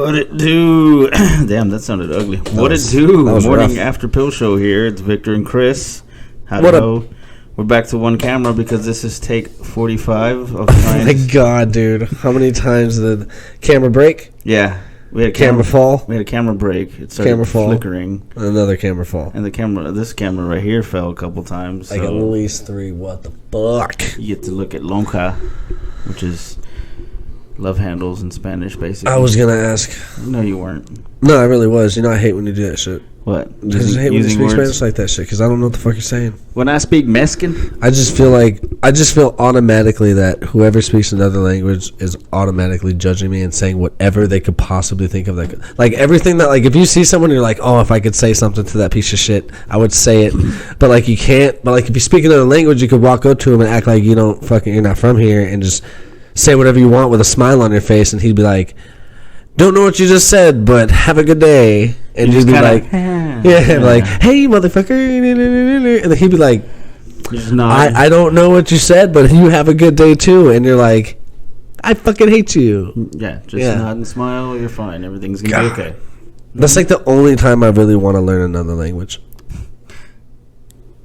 What it do? Damn, that sounded ugly. What it do? Morning rough. After pill show here. It's Victor and Chris. Hello. We're back to one camera because this is take 45 of Oh my god, dude. How many times did the camera break? Yeah. We had a camera fall. We had a camera break. It started flickering. Another camera fall. And this camera right here fell a couple times. Like at least 3. What the fuck? You get to look at lonca, which is love handles in Spanish, basically. I was gonna ask. No, you weren't. No, I really was. You know, I hate when you do that shit. What? Because I hate when you speak Spanish like that shit. Because I don't know what the fuck you're saying. When I speak Mexican, I just feel automatically that whoever speaks another language is automatically judging me and saying whatever they could possibly think of. Like everything that, like, if you see someone, you're like, oh, if I could say something to that piece of shit, I would say it. But like you can't. But like if you speak another language, you could walk up to him and act like you're not from here and just say whatever you want with a smile on your face, and he'd be like, don't know what you just said, but have a good day. And you'd be like, like, hey, motherfucker. And then he'd be like, I don't know what you said, but you have a good day too. And you're like, I fucking hate you. Yeah, nod and smile, you're fine. Everything's going to be okay. That's like the only time I really want to learn another language.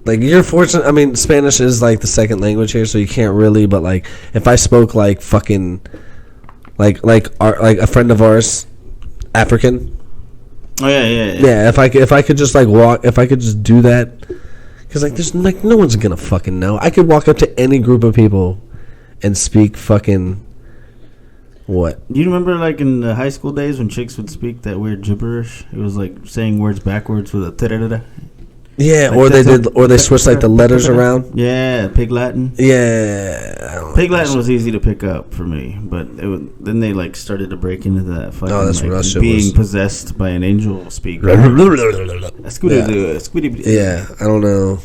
Like, you're fortunate. I mean, Spanish is like the second language here, so you can't really. But like, if I spoke like fucking, like a friend of ours, African. Oh yeah. Yeah, if I could just like walk, if I could just do that, because like there's like no one's gonna fucking know. I could walk up to any group of people and speak fucking what? You remember like in the high school days when chicks would speak that weird gibberish? It was like saying words backwards with a da-da-da-da. Yeah, like or they switched like the letters around. Yeah, Pig Latin. Yeah, Pig Latin was easy to pick up for me, but then they like started to break into that fucking being possessed by an angel speaker. Yeah, I don't know.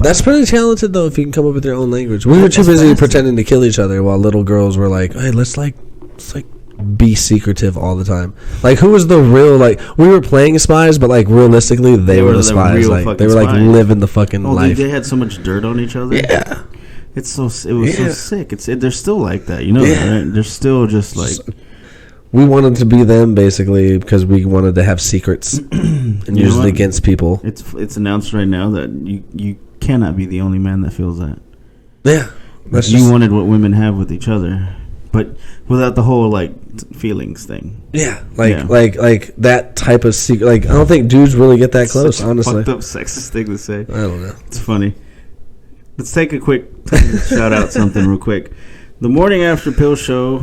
That's pretty talented though if you can come up with your own language. We were too busy pretending to kill each other while little girls were like, hey, let's be secretive all the time. Like, who was the real, like, we were playing spies, but like realistically they were the spies. Like they were like living the fucking life. They had so much dirt on each other. Yeah, it was so sick. They're still like that, you know. Right? They're still just like, we wanted to be them basically because we wanted to have secrets and use it against people. It's announced right now that you cannot be the only man that feels that. Yeah, you wanted what women have with each other, but without the whole like feelings thing. Yeah, like that type of secret. Like, I don't think dudes really get that close. Such honestly, fucked up sexist thing to say. I don't know. It's funny. Let's take a quick shout out something real quick. The morning after pill show,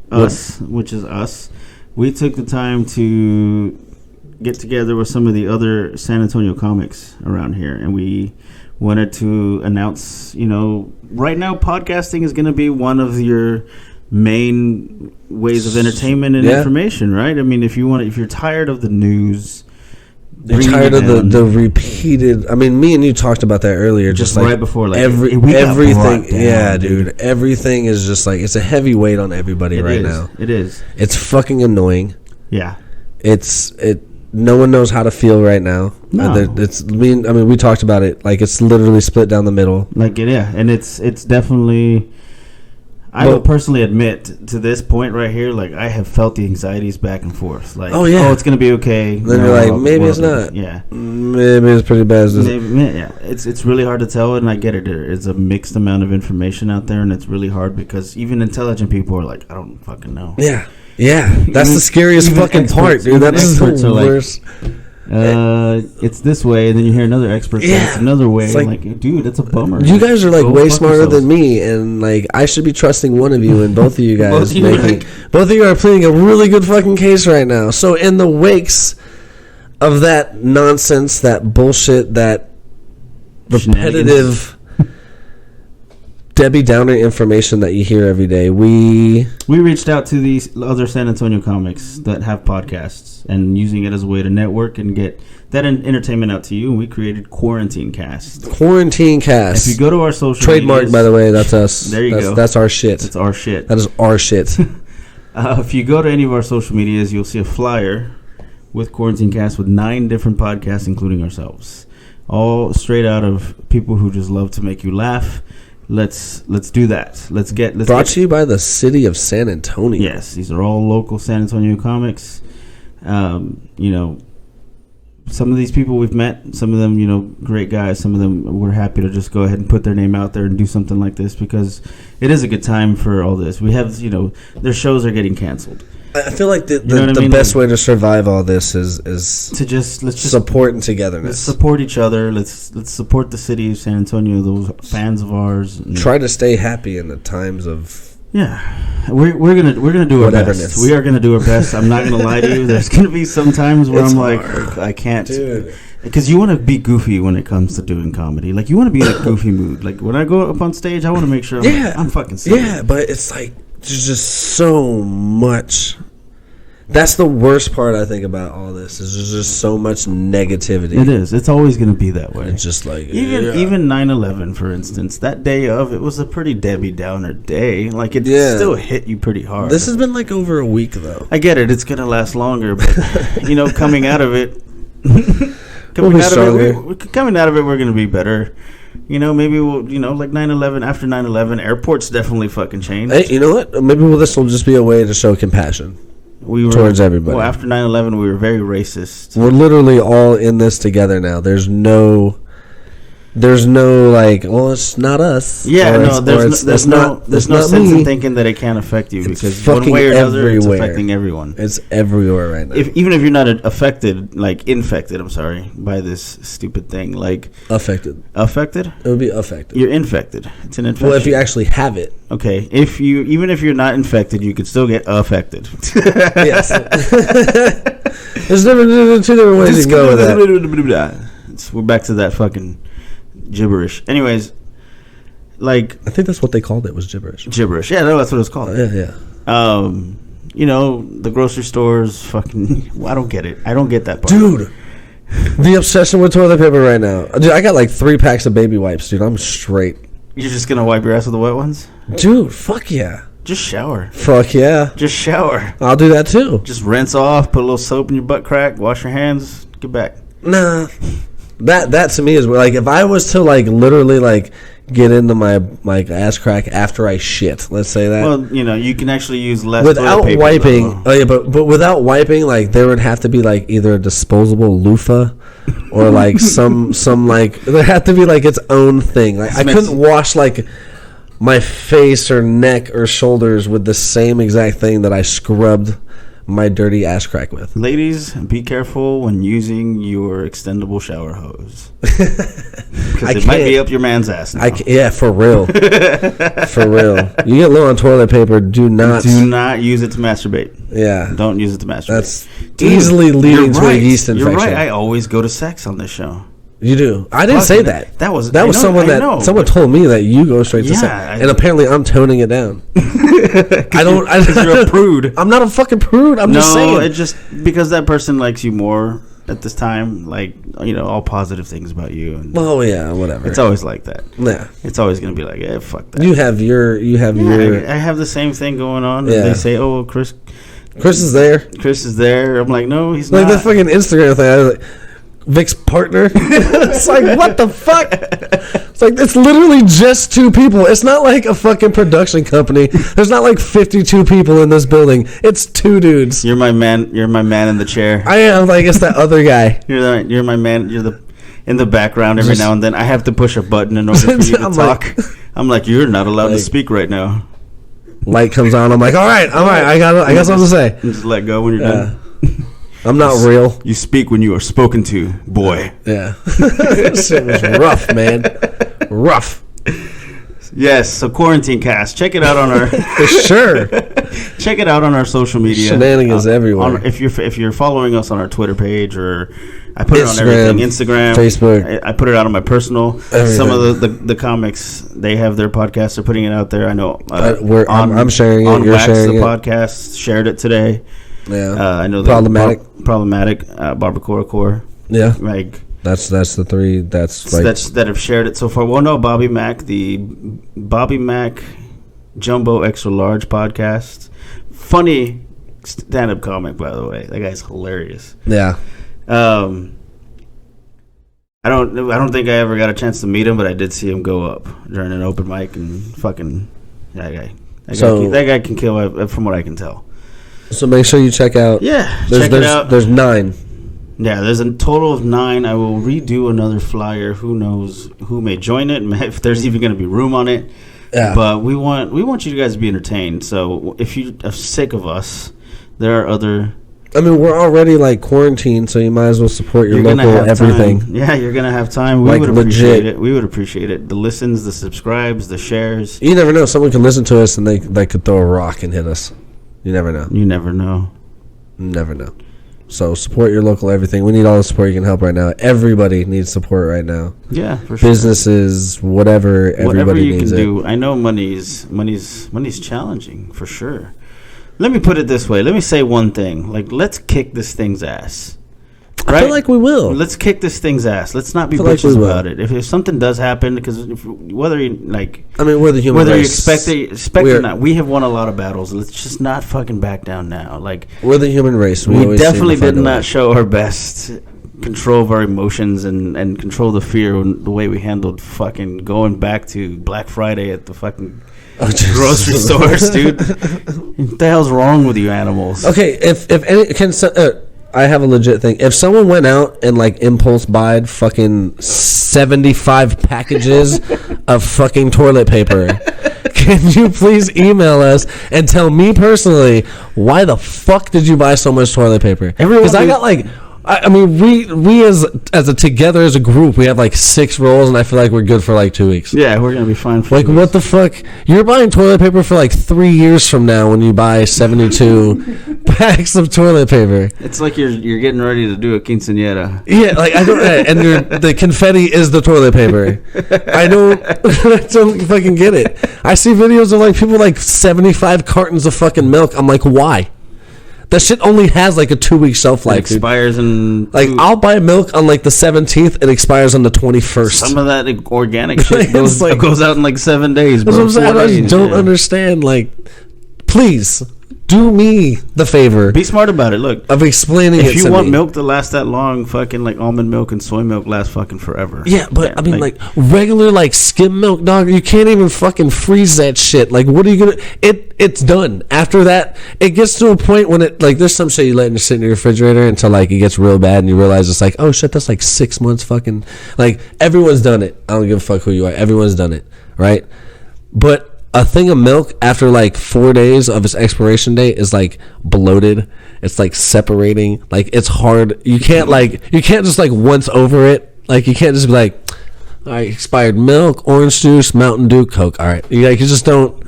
which is us, we took the time to get together with some of the other San Antonio comics around here, and we wanted to announce, right now podcasting is going to be one of your main ways of entertainment and information, right? I mean, if you're tired of the news, you're tired of the repeated. I mean, me and you talked about that earlier, just like right before, like everything. Yeah, dude, everything is just like, it's a heavy weight on everybody now. It is. It's fucking annoying. Yeah. No one knows how to feel right now. No. We talked about it. Like, it's literally split down the middle. Like, and it's definitely. I will personally admit to this point right here, like, I have felt the anxieties back and forth. Like, it's gonna be okay. Then you're like, maybe it's not. Yeah, maybe it's pretty bad. It's really hard to tell, and I get it. It's a mixed amount of information out there, and it's really hard because even intelligent people are like, I don't fucking know. Yeah. That's the scariest fucking part, dude. That is the worst. It's this way, and then you hear another expert say it's another way. It's like, dude, that's a bummer. You guys are like way smarter than me, and like I should be trusting one of you, and both of you guys both of you are pleading a really good fucking case right now. So in the wakes of that nonsense, that bullshit, that repetitive Debbie Downer information that you hear every day, we reached out to these other San Antonio comics that have podcasts and using it as a way to network and get that entertainment out to you, and we created Quarantine Cast. If you go to our social trademark medias, by the way, that's us. There you go. That's our shit. It's our shit. That is our shit. If you go to any of our social medias, you'll see a flyer with Quarantine Cast with 9 different podcasts, including ourselves, all straight out of people who just love to make you laugh, let's do that. Let's Brought to you by the city of San Antonio. Yes, these are all local San Antonio comics. Some of these people we've met, some of them, great guys. Some of them we're happy to just go ahead and put their name out there and do something like this because it is a good time for all this. We have, their shows are getting canceled. I feel like the best way to survive all this is to let's just support and togetherness. Let's support each other. Let's support the city of San Antonio. Those fans of ours. Try to stay happy in the times of. Yeah, we're gonna do our best. We are gonna do our best. I'm not gonna lie to you. There's gonna be some times where I'm like, I can't, dude. Because you want to be goofy when it comes to doing comedy. Like you want to be in a goofy mood. Like when I go up on stage, I want to make sure I'm fucking serious. Yeah, but it's like there's just so much. That's the worst part I think about all this is there's just so much negativity. It is. It's always going to be that way. It's just like even 9/11, for instance, that day of it was a pretty Debbie Downer day. Like it still hit you pretty hard. This has been like over a week though. I get it. It's going to last longer, but coming out of it, coming out of it, we're going to be better. Maybe we'll, like 9/11. After 9/11, airports definitely fucking changed. Hey, you know what? Maybe this will just be a way to show compassion. Towards everybody. Well, after 9/11, we were very racist. We're literally all in this together now. There's no like, well, it's not us. Yeah, there's no sense in thinking that it can't affect you because one way or another, it's affecting everyone. It's everywhere right now. Even if you're not infected by this stupid thing, like affected. It would be affected. You're infected. It's an infection. Well, if you actually have it. Okay, even if you're not infected, you could still get affected. Yes. There's two different ways you can go with that. We're back to that fucking gibberish. Anyways, like I think that's what they called it was gibberish. Gibberish. Yeah, no, that's what it's called. Yeah. The grocery stores fucking I don't get it. I don't get that part. Dude. The obsession with toilet paper right now. Dude, I got like 3 packs of baby wipes, dude. I'm straight. You're just gonna wipe your ass with the wet ones? Dude, fuck yeah. Just shower. Fuck yeah. Just shower. I'll do that too. Just rinse off, put a little soap in your butt crack, wash your hands, get back. Nah. That to me is like if I was to like literally like get into my like ass crack after I shit, let's say that. Well, you can actually use less without toilet paper, wiping. Oh yeah, but without wiping, like there would have to be like either a disposable loofah or like some like there had to be like its own thing. Like I couldn't wash like my face or neck or shoulders with the same exact thing that I scrubbed my dirty ass crack with. Ladies, be careful when using your extendable shower hose because it might be up your man's ass now. Yeah, for real. For real. You get low on toilet paper, do not use it to masturbate. Yeah, don't use it to masturbate. That's easily leading to a yeast infection. You're right. I always go to sex on this show. You do. I didn't say that. That was someone told me that you go straight to sex, and apparently I'm toning it down. Because you're a prude. I'm not a fucking prude. I'm just saying. No, it just because that person likes you more at this time, like all positive things about you. And yeah, whatever. It's always like that. Yeah, it's always gonna be like, fuck that. You have your. I have the same thing going on. Yeah. They say, oh, Chris is there. Chris is there. I'm like, no, he's like not. Like that fucking Instagram thing. I was like, Vic's partner. It's like, what the fuck? It's like, it's literally just 2 people. It's not like a fucking production company. There's not like 52 people in this building. It's 2 dudes. You're my man in the chair. I am. Like, it's that other guy. You're my man. You're in the background every now and then. I have to push a button in order for you to talk. I'm like, you're not allowed to speak right now. Light comes on. I'm like, all right. I got something to say. Just let go when you're done. I'm not real. You speak when you are spoken to, boy. Yeah. This shit was rough, man. Rough. Yes, so Quarantine Cast. Check it out on our for sure. Check it out on our social media. Shenanigans everywhere. If you're following us on our Twitter page, or I put it on everything, Instagram, Facebook. I put it out on my personal. Everything. Some of the comics, they have their podcasts. They're putting it out there. I know. I'm sharing it. On You're Wax, sharing the it. podcast shared it today. Yeah, I know. Problematic. Barbacoa Core. Yeah, like that's the 3. That's like that have shared it so far. Well, no, Bobby Mack, the Bobby Mack Jumbo Extra Large podcast. Funny stand-up comic, by the way. That guy's hilarious. Yeah. I don't think I ever got a chance to meet him, but I did see him go up during an open mic and fucking that guy can kill from what I can tell. So make sure you check out. Yeah, check it out. There's 9. Yeah, there's a total of 9. I will redo another flyer. Who knows who may join it? If there's even going to be room on it. Yeah. But we want you guys to be entertained. So if you are sick of us, there are other. I mean, we're already like quarantined, so you might as well support your local everything. Time. Yeah, you're gonna have time. We would appreciate it. We would appreciate it. The listens, the subscribes, the shares. You never know. Someone could listen to us and they could throw a rock and hit us. You never know. You never know. Never know. So support your local everything. We need all the support you can help right now. Everybody needs support right now. Yeah, for sure. Businesses, whatever. Everybody needs it. Whatever you can do. I know money's challenging for sure. Let me put it this way. Let me say one thing. Like, let's kick this thing's ass. Right? I feel like we will. Let's kick this thing's ass. Let's not be bitches about it. If something does happen, because whether you like, I mean, we're the human whether race. you expect or not, we have won a lot of battles. Let's just not fucking back down now. Like, we're the human race. We definitely did not show our best control of our emotions and control the fear the way we handled fucking going back to Black Friday at the fucking grocery stores, dude. What the hell's wrong with you animals? Okay, if any can I have a legit thing. If someone went out and like impulse buyed fucking 75 packages of fucking toilet paper, can you please email us and tell me personally why the fuck did you buy so much toilet paper? Because I got like. I mean, we as a group, we have like 6 rolls, and I feel like we're good for like 2 weeks. Yeah, we're gonna be fine for like 2 weeks. What the fuck? You're buying toilet paper for like 3 years from now when you buy 72 packs of toilet paper. It's like you're getting ready to do a quinceañera. Yeah, like I don't, and the confetti is the toilet paper. I don't fucking get it. I see videos of like people like 75 cartons of fucking milk. I'm like, why? That shit only has like a 2-week shelf life. It expires in like I'll buy milk on like the 17th. It expires on the 21st. Some of that organic shit goes out in like 7 days. Bro. That's what I'm saying. I just don't understand. Like, please do me the favor. Be smart about it. Look, of explaining it. If you want milk to last that long, fucking like almond milk and soy milk last fucking forever. Yeah, but I mean, like regular like skim milk, dog. You can't even fucking freeze that shit. Like, what are you gonna? It's done. After that, it gets to a point when it like there's some shit you let sit in your refrigerator until like it gets real bad and you realize it's like, oh shit, that's like 6 months fucking. Like everyone's done it. I don't give a fuck who you are. Everyone's done it, right? But a thing of milk after like 4 days of its expiration date is like bloated. It's like separating. Like it's hard. You can't just like once over it. Like you can't just be like, all right, expired milk, orange juice, Mountain Dew, Coke. All right, you just don't.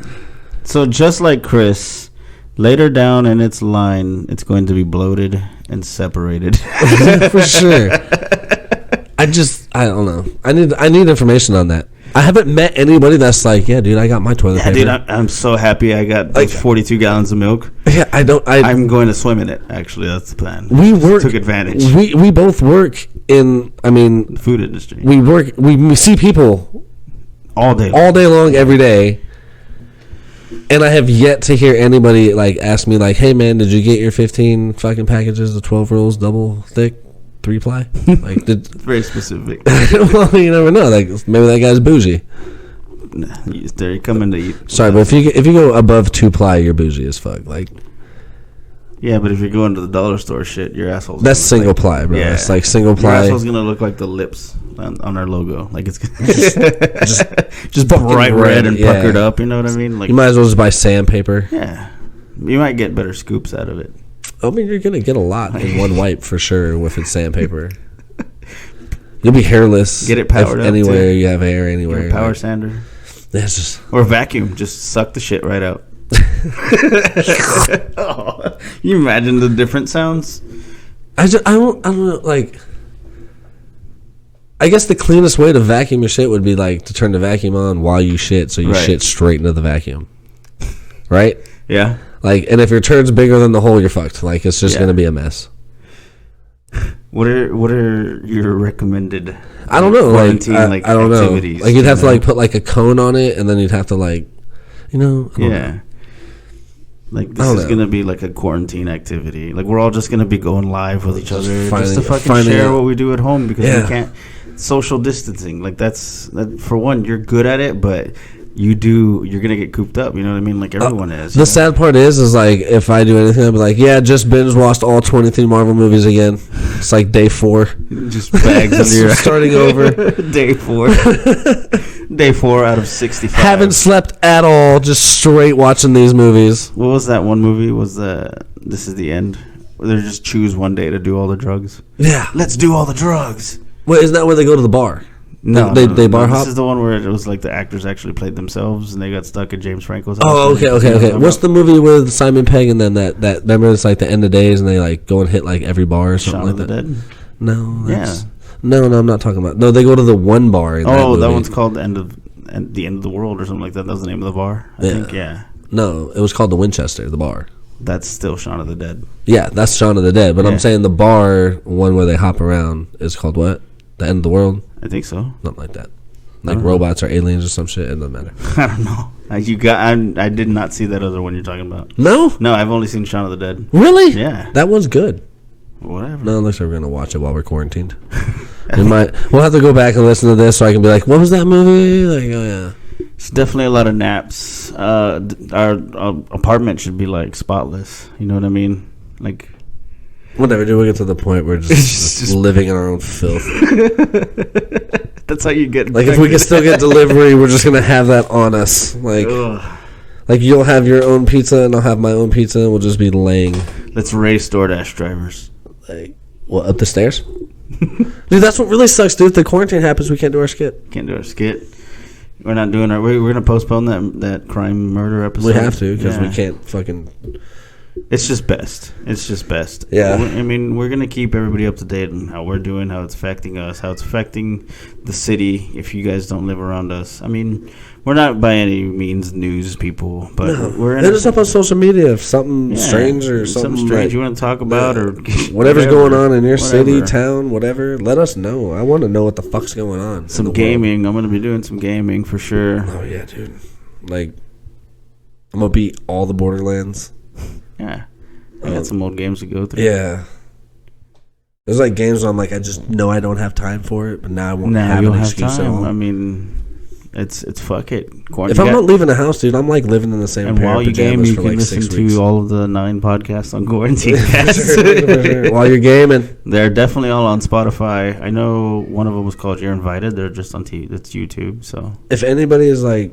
So just like Chris, later down in its line, it's going to be bloated and separated. For sure. I don't know. I need information on that. I haven't met anybody that's like, yeah, dude, I got my toilet paper. Dude, I'm so happy I got like 42 gallons of milk. Yeah, I'm going to swim in it. Actually, that's the plan. We took advantage. We both work in, the food industry. We see people all day long, every day. And I have yet to hear anybody like ask me like, hey man, did you get your 15 fucking packages of 12 rolls double thick? 3-ply, like very specific. Well, you never know. Like maybe that guy's bougie. Nah, they're coming to eat. Sorry, but if you go above 2-ply, you're bougie as fuck. Like, yeah, but if you're going to the dollar store, shit, your asshole's. That's single ply, bro. Yeah. It's like single ply. Your asshole's gonna look like the lips on our logo. Like it's just bright red and puckered up. You know what I mean? Like you might as well just buy sandpaper. Yeah, you might get better scoops out of it. I mean, you're going to get a lot in one wipe for sure with it's sandpaper. You'll be hairless. Get it powered up anywhere too. You have hair anywhere. Power sander. Yeah, it's just or vacuum. Just suck the shit right out. Oh, you imagine the different sounds? I don't know. Like, I guess the cleanest way to vacuum your shit would be like to turn the vacuum on while you shit, so you shit straight into the vacuum. Right? Yeah. Like, and if your turd's bigger than the hole, you're fucked. Like, it's just gonna be a mess. What are your recommended? I don't know. Like, I don't know. Activities, like, you'd have to like put like a cone on it, and then you'd have to like, I don't know. Like this is gonna be like a quarantine activity. Like we're all just gonna be going live with each other just to fucking share what we do at home because we can't. social distancing. Like that, for one, you're good at it, but you're gonna get cooped up. You know what I mean? Like everyone is. The sad part is like if I do anything, I'll be like, yeah, just binge watched all 23 Marvel movies again. It's like day 4. Just bags under your starting over. Day 4. Day 4 out of 65. Haven't slept at all. Just straight watching these movies. What was that one movie? This is the end? Where they just choose one day to do all the drugs. Yeah. Let's do all the drugs. Wait, isn't that where they go to the bar? No, they bar hop? This is the one where it was like the actors actually played themselves and they got stuck at James Franco's house. Oh, okay. What's the movie with Simon Pegg and then that remember it's like the end of days and they like go and hit like every bar or something Shaun like of the that? Dead? No, Yeah. No, I'm not talking about. No, they go to the one bar in that one's called the end of the world or something like that. That was the name of the bar. I think, yeah. No, it was called the Winchester, the bar. That's still Shaun of the Dead. Yeah, that's Shaun of the Dead. But I'm saying the bar, one where they hop around, is called what? The End of the World? I think so. Something like that. Like robots or aliens or some shit. It doesn't matter. I don't know. I did not see that other one you're talking about. No? No, I've only seen Shaun of the Dead. Really? Yeah. That one's good. Whatever. No, unless we're going to watch it while we're quarantined. We'll have to go back and listen to this so I can be like, what was that movie? Like, oh, yeah. It's definitely a lot of naps. Our apartment should be like spotless. You know what I mean? Like, whatever, dude. We'll get to the point where we're just living in our own filth. That's how you get. Like, if we can still get delivery, we're just gonna have that on us. Like, like you'll have your own pizza and I'll have my own pizza, and we'll just be laying. Let's race DoorDash drivers. Like, what, up the stairs? Dude, that's what really sucks, dude. If the quarantine happens, we can't do our skit. Can't do our skit. We're not doing our. We're gonna postpone that crime murder episode. We have to because we can't fucking. It's just best. Yeah. I mean, we're gonna keep everybody up to date on how we're doing, how it's affecting us, how it's affecting the city. If you guys don't live around us, I mean, we're not by any means news people, but we're hit us up on social media if something strange or something strange like, you want to talk about or whatever's going on in your city, town, whatever. Let us know. I want to know what the fuck's going on. Some gaming. I'm gonna be doing some gaming for sure. Oh yeah, dude. Like, I'm gonna beat all the Borderlands. Yeah, I got some old games to go through. Yeah, there's like games where I'm like, I just know I don't have time for it, but now I won't have an excuse at all. I mean, it's fuck it. If I'm not leaving the house, dude, I'm like living in the same. And pair while of you game, you for can like listen 6 weeks. to all of the 9 podcasts on Quarantine Sure. While you're gaming, they're definitely all on Spotify. I know one of them was called You're Invited. They're just on It's YouTube. So if anybody is like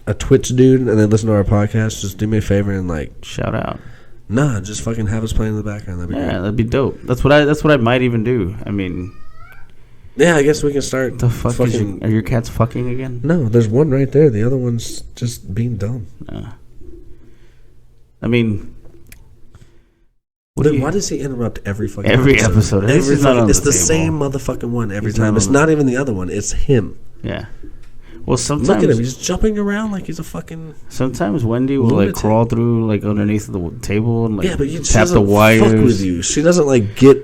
a Twitch dude and they listen to our podcast, just do me a favor and like shout out. Nah, just fucking have us playing in the background. That'd be great. That'd be dope. That's what I might even do. I mean, yeah, I guess we can start. The fuck are your cats fucking again? No, there's one right there. The other one's just being dumb. I mean, why does he interrupt every fucking episode? It's the same motherfucking one every time. It's not even the other one. It's him. Yeah. Well, sometimes look at him. He's jumping around like he's a fucking. Sometimes Wendy will like crawl through like underneath the table and like but you tap the wires. Fuck with you. She doesn't like get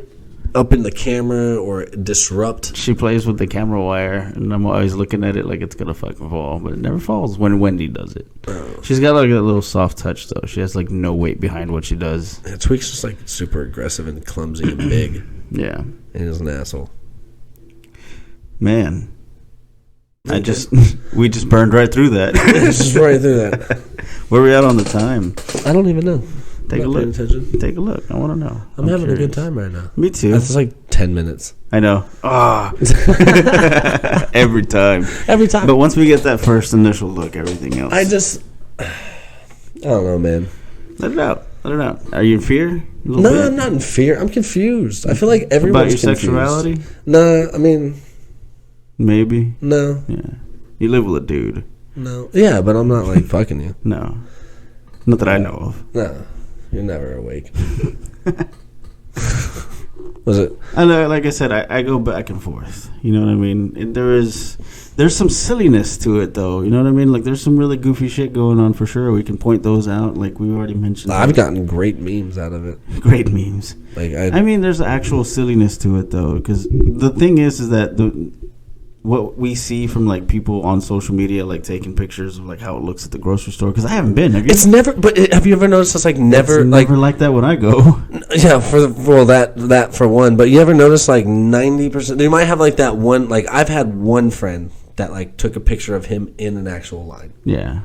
up in the camera or disrupt. She plays with the camera wire, and I'm always looking at it like it's gonna fucking fall, but it never falls when Wendy does it. She's got like a little soft touch though. She has like no weight behind what she does. Yeah, Tweak's just like super aggressive and clumsy and big. Yeah, and he's an asshole. Man. We just burned right through that. Just right through that. Where are we at on the time? I don't even know. Take a look. Take a look. I want to know. I'm having curious. A good time right now. Me too. That's like 10 minutes. I know. Every time. Every time. But once we get that first initial look, everything else. I don't know, man. Let it out. Are you in fear? No, I'm not in fear. I'm confused. I feel like everyone's about your confused. Sexuality? No, I mean. Maybe. No. Yeah. You live with a dude. No. Yeah, but I'm not like fucking you. No. Not that I know of. No. You're never awake. Was it? I know, like I said, I go back and forth. You know what I mean? There's some silliness to it, though. You know what I mean? Like, there's some really goofy shit going on for sure. We can point those out, like we already mentioned. I've gotten great memes out of it. Great memes. Like, I mean, there's actual silliness to it, though, because the thing is that what we see from like people on social media, like taking pictures of like how it looks at the grocery store. Because I haven't been. Have you? It's never. But have you ever noticed it's like never like that when I go. Yeah, for that for one. But you ever notice like 90%? You might have like that one. Like I've had one friend that like took a picture of him in an actual line. Yeah.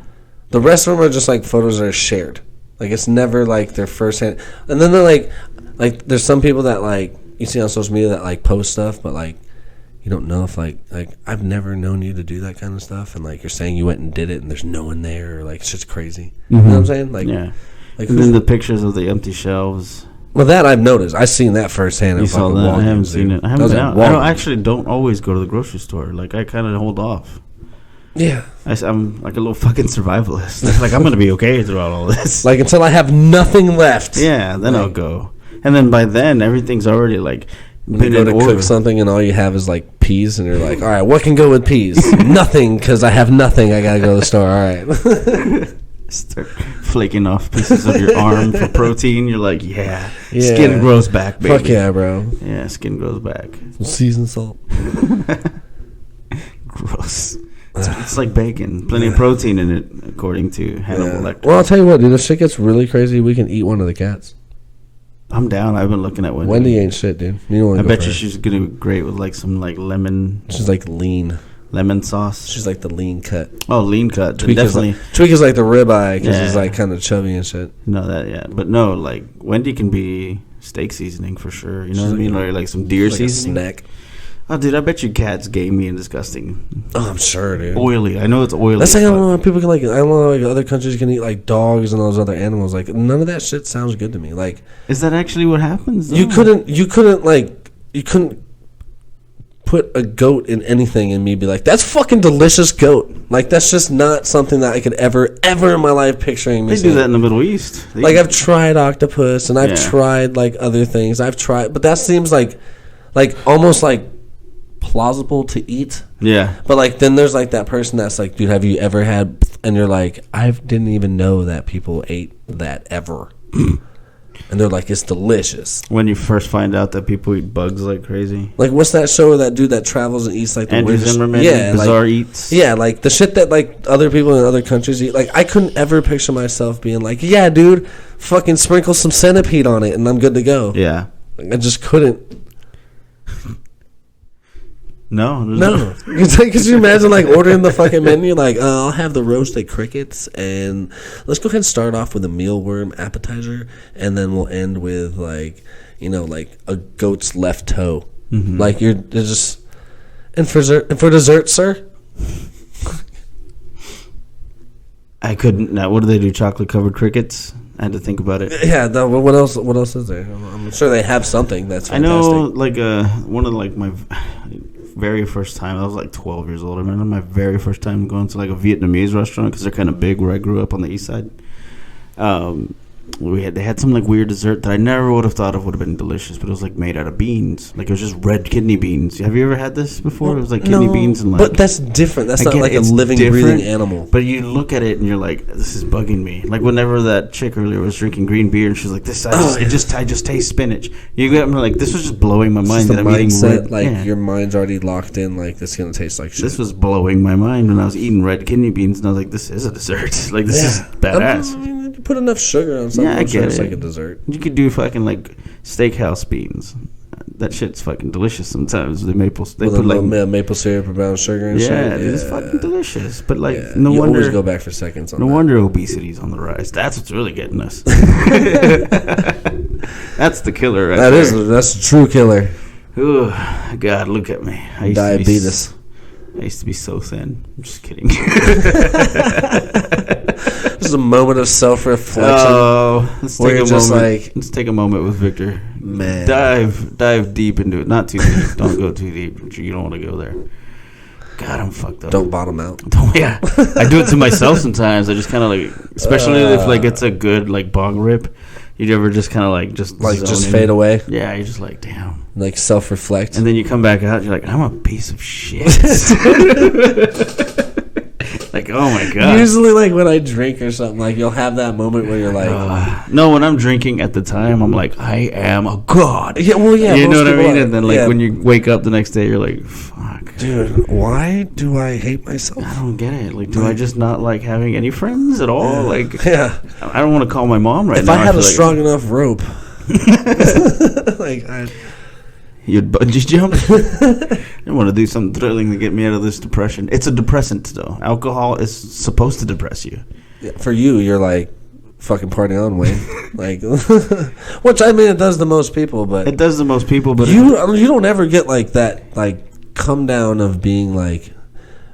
The rest of them are just like photos that are shared. Like it's never like their first hand. And then they're like there's some people that like you see on social media that like post stuff, but like you don't know if like I've never known you to do that kind of stuff, and like you're saying you went and did it, and there's no one there, or like it's just crazy. You know what I'm saying? Like yeah. Like and then the pictures of the empty shelves. Well, that I've noticed. I've seen that firsthand. You saw that? I haven't seen it. I haven't been out. I don't always go to the grocery store. Like I kind of hold off. Yeah, I'm like a little fucking survivalist. Like I'm gonna be okay throughout all this. Like until I have nothing left. Yeah, then I'll go. And then by then everything's already like. You go to cook something and all you have is like peas, and you're like, all right, what can go with peas? Nothing, because I have nothing. I gotta go to the store. All right. Start flaking off pieces of your arm for protein. You're like, yeah. Skin grows back, baby. Fuck yeah, bro. Yeah, skin grows back. Some seasoned salt. Gross. It's like bacon. Plenty of protein in it, according to Hannibal Lecter. Well, I'll tell you what, dude. If shit gets really crazy, we can eat one of the cats. I'm down. I've been looking at Wendy. Wendy ain't shit, dude. I bet you she's gonna be great with like some like lemon. She's like lean. Lemon sauce. She's like the lean cut. Oh, lean cut. Tweak definitely. Tweak is like the ribeye because he's like kind of chubby and shit. No, but no, like Wendy can be steak seasoning for sure. You know what I mean? Or like some deer seasoning. Snack. Oh, dude, I bet you cats gamey and disgusting. Oh, I'm sure, dude. Oily. I know it's oily. That's like I don't know people can like. I don't know like other countries can eat like dogs and all those other animals. Like none of that shit sounds good to me. Like, is that actually what happens? You couldn't put a goat in anything and me be like, that's fucking delicious goat. Like that's just not something that I could ever in my life picturing me. They do that in the Middle East. Like I've tried octopus and I've tried like other things. But that seems like almost like plausible to eat. Yeah. But like then there's like that person that's like, dude, have you ever had? And you're like, I didn't even know that people ate that ever. And they're like, it's delicious. When you first find out that people eat bugs like crazy. Like, what's that show where that dude that travels and eats like the Andrew Zimmerman? Bizarre Eats. Yeah, like the shit that like other people in other countries eat. Like, I couldn't ever picture myself being like, yeah, dude, fucking sprinkle some centipede on it and I'm good to go. Yeah. Like, I just couldn't. No. Could you imagine like ordering the fucking menu? Like, I'll have the roasted crickets, and let's go ahead and start off with a mealworm appetizer, and then we'll end with like, like a goat's left toe. Mm-hmm. Like you're just, and for dessert, sir. I couldn't. Now, what do they do? Chocolate covered crickets? I had to think about it. Yeah. What else? What else is there? I'm sure they have something that's fantastic. I know, like one of like my very first time. I was like 12 years old. I remember my very first time going to like a Vietnamese restaurant because they're kind of big where I grew up on the east side. They had some like weird dessert that I never would have thought of would have been delicious, but it was like made out of beans. Like it was just red kidney beans. Have you ever had this before? It was like kidney beans and like. But that's different. That's not like a living, breathing animal. But you look at it and you're like, this is bugging me. Like whenever that chick earlier was drinking green beer and she's like, I just taste spinach. You get me like this was just blowing my mind. That I'm eating red, your mind's already locked in. Like this is gonna taste like shit. This was blowing my mind when I was eating red kidney beans and I was like, this is a dessert. Like this is badass. I mean, you put enough sugar on something. Yeah, I get it's it. Like a dessert. You could do fucking like steakhouse beans. That shit's fucking delicious sometimes. They put like maple syrup or brown sugar and shit. Yeah, it's fucking delicious. But like, no wonder always go back for seconds. No wonder obesity's on the rise. That's what's really getting us. That's the killer. That's a true killer. Ooh, God, look at me. Diabetes. I used to be so thin. I'm just kidding. This is a moment of self-reflection. Oh, let's take a moment. Let's take a moment with Victor. Man, dive deep into it. Not too deep. Don't go too deep. You don't want to go there. God, I'm fucked up. Don't bottom out. Yeah, I do it to myself sometimes. I just kind of like, especially if like it's a good like bong rip. You ever just kind of like just fade away? Yeah, you're just like, damn. Like self-reflect. And then you come back out, you're like, I'm a piece of shit. Like, oh my God. Usually like when I drink or something, like you'll have that moment where you're like... no, when I'm drinking at the time, I'm like, I am a god. Yeah, well, yeah. You know what I mean? And then like when you wake up the next day, you're like, fuck. Dude, why do I hate myself? I don't get it. Like, do I just not like having any friends at all? Like, yeah. I don't want to call my mom right if now. If I had a like strong enough rope, like you'd bungee jump. I want to do something thrilling to get me out of this depression. It's a depressant, though. Alcohol is supposed to depress you. Yeah, for you, you're like fucking party on, Wayne. Like, which I mean, it does to most people, but it does to most people. But you don't ever get like that, like come down of being like,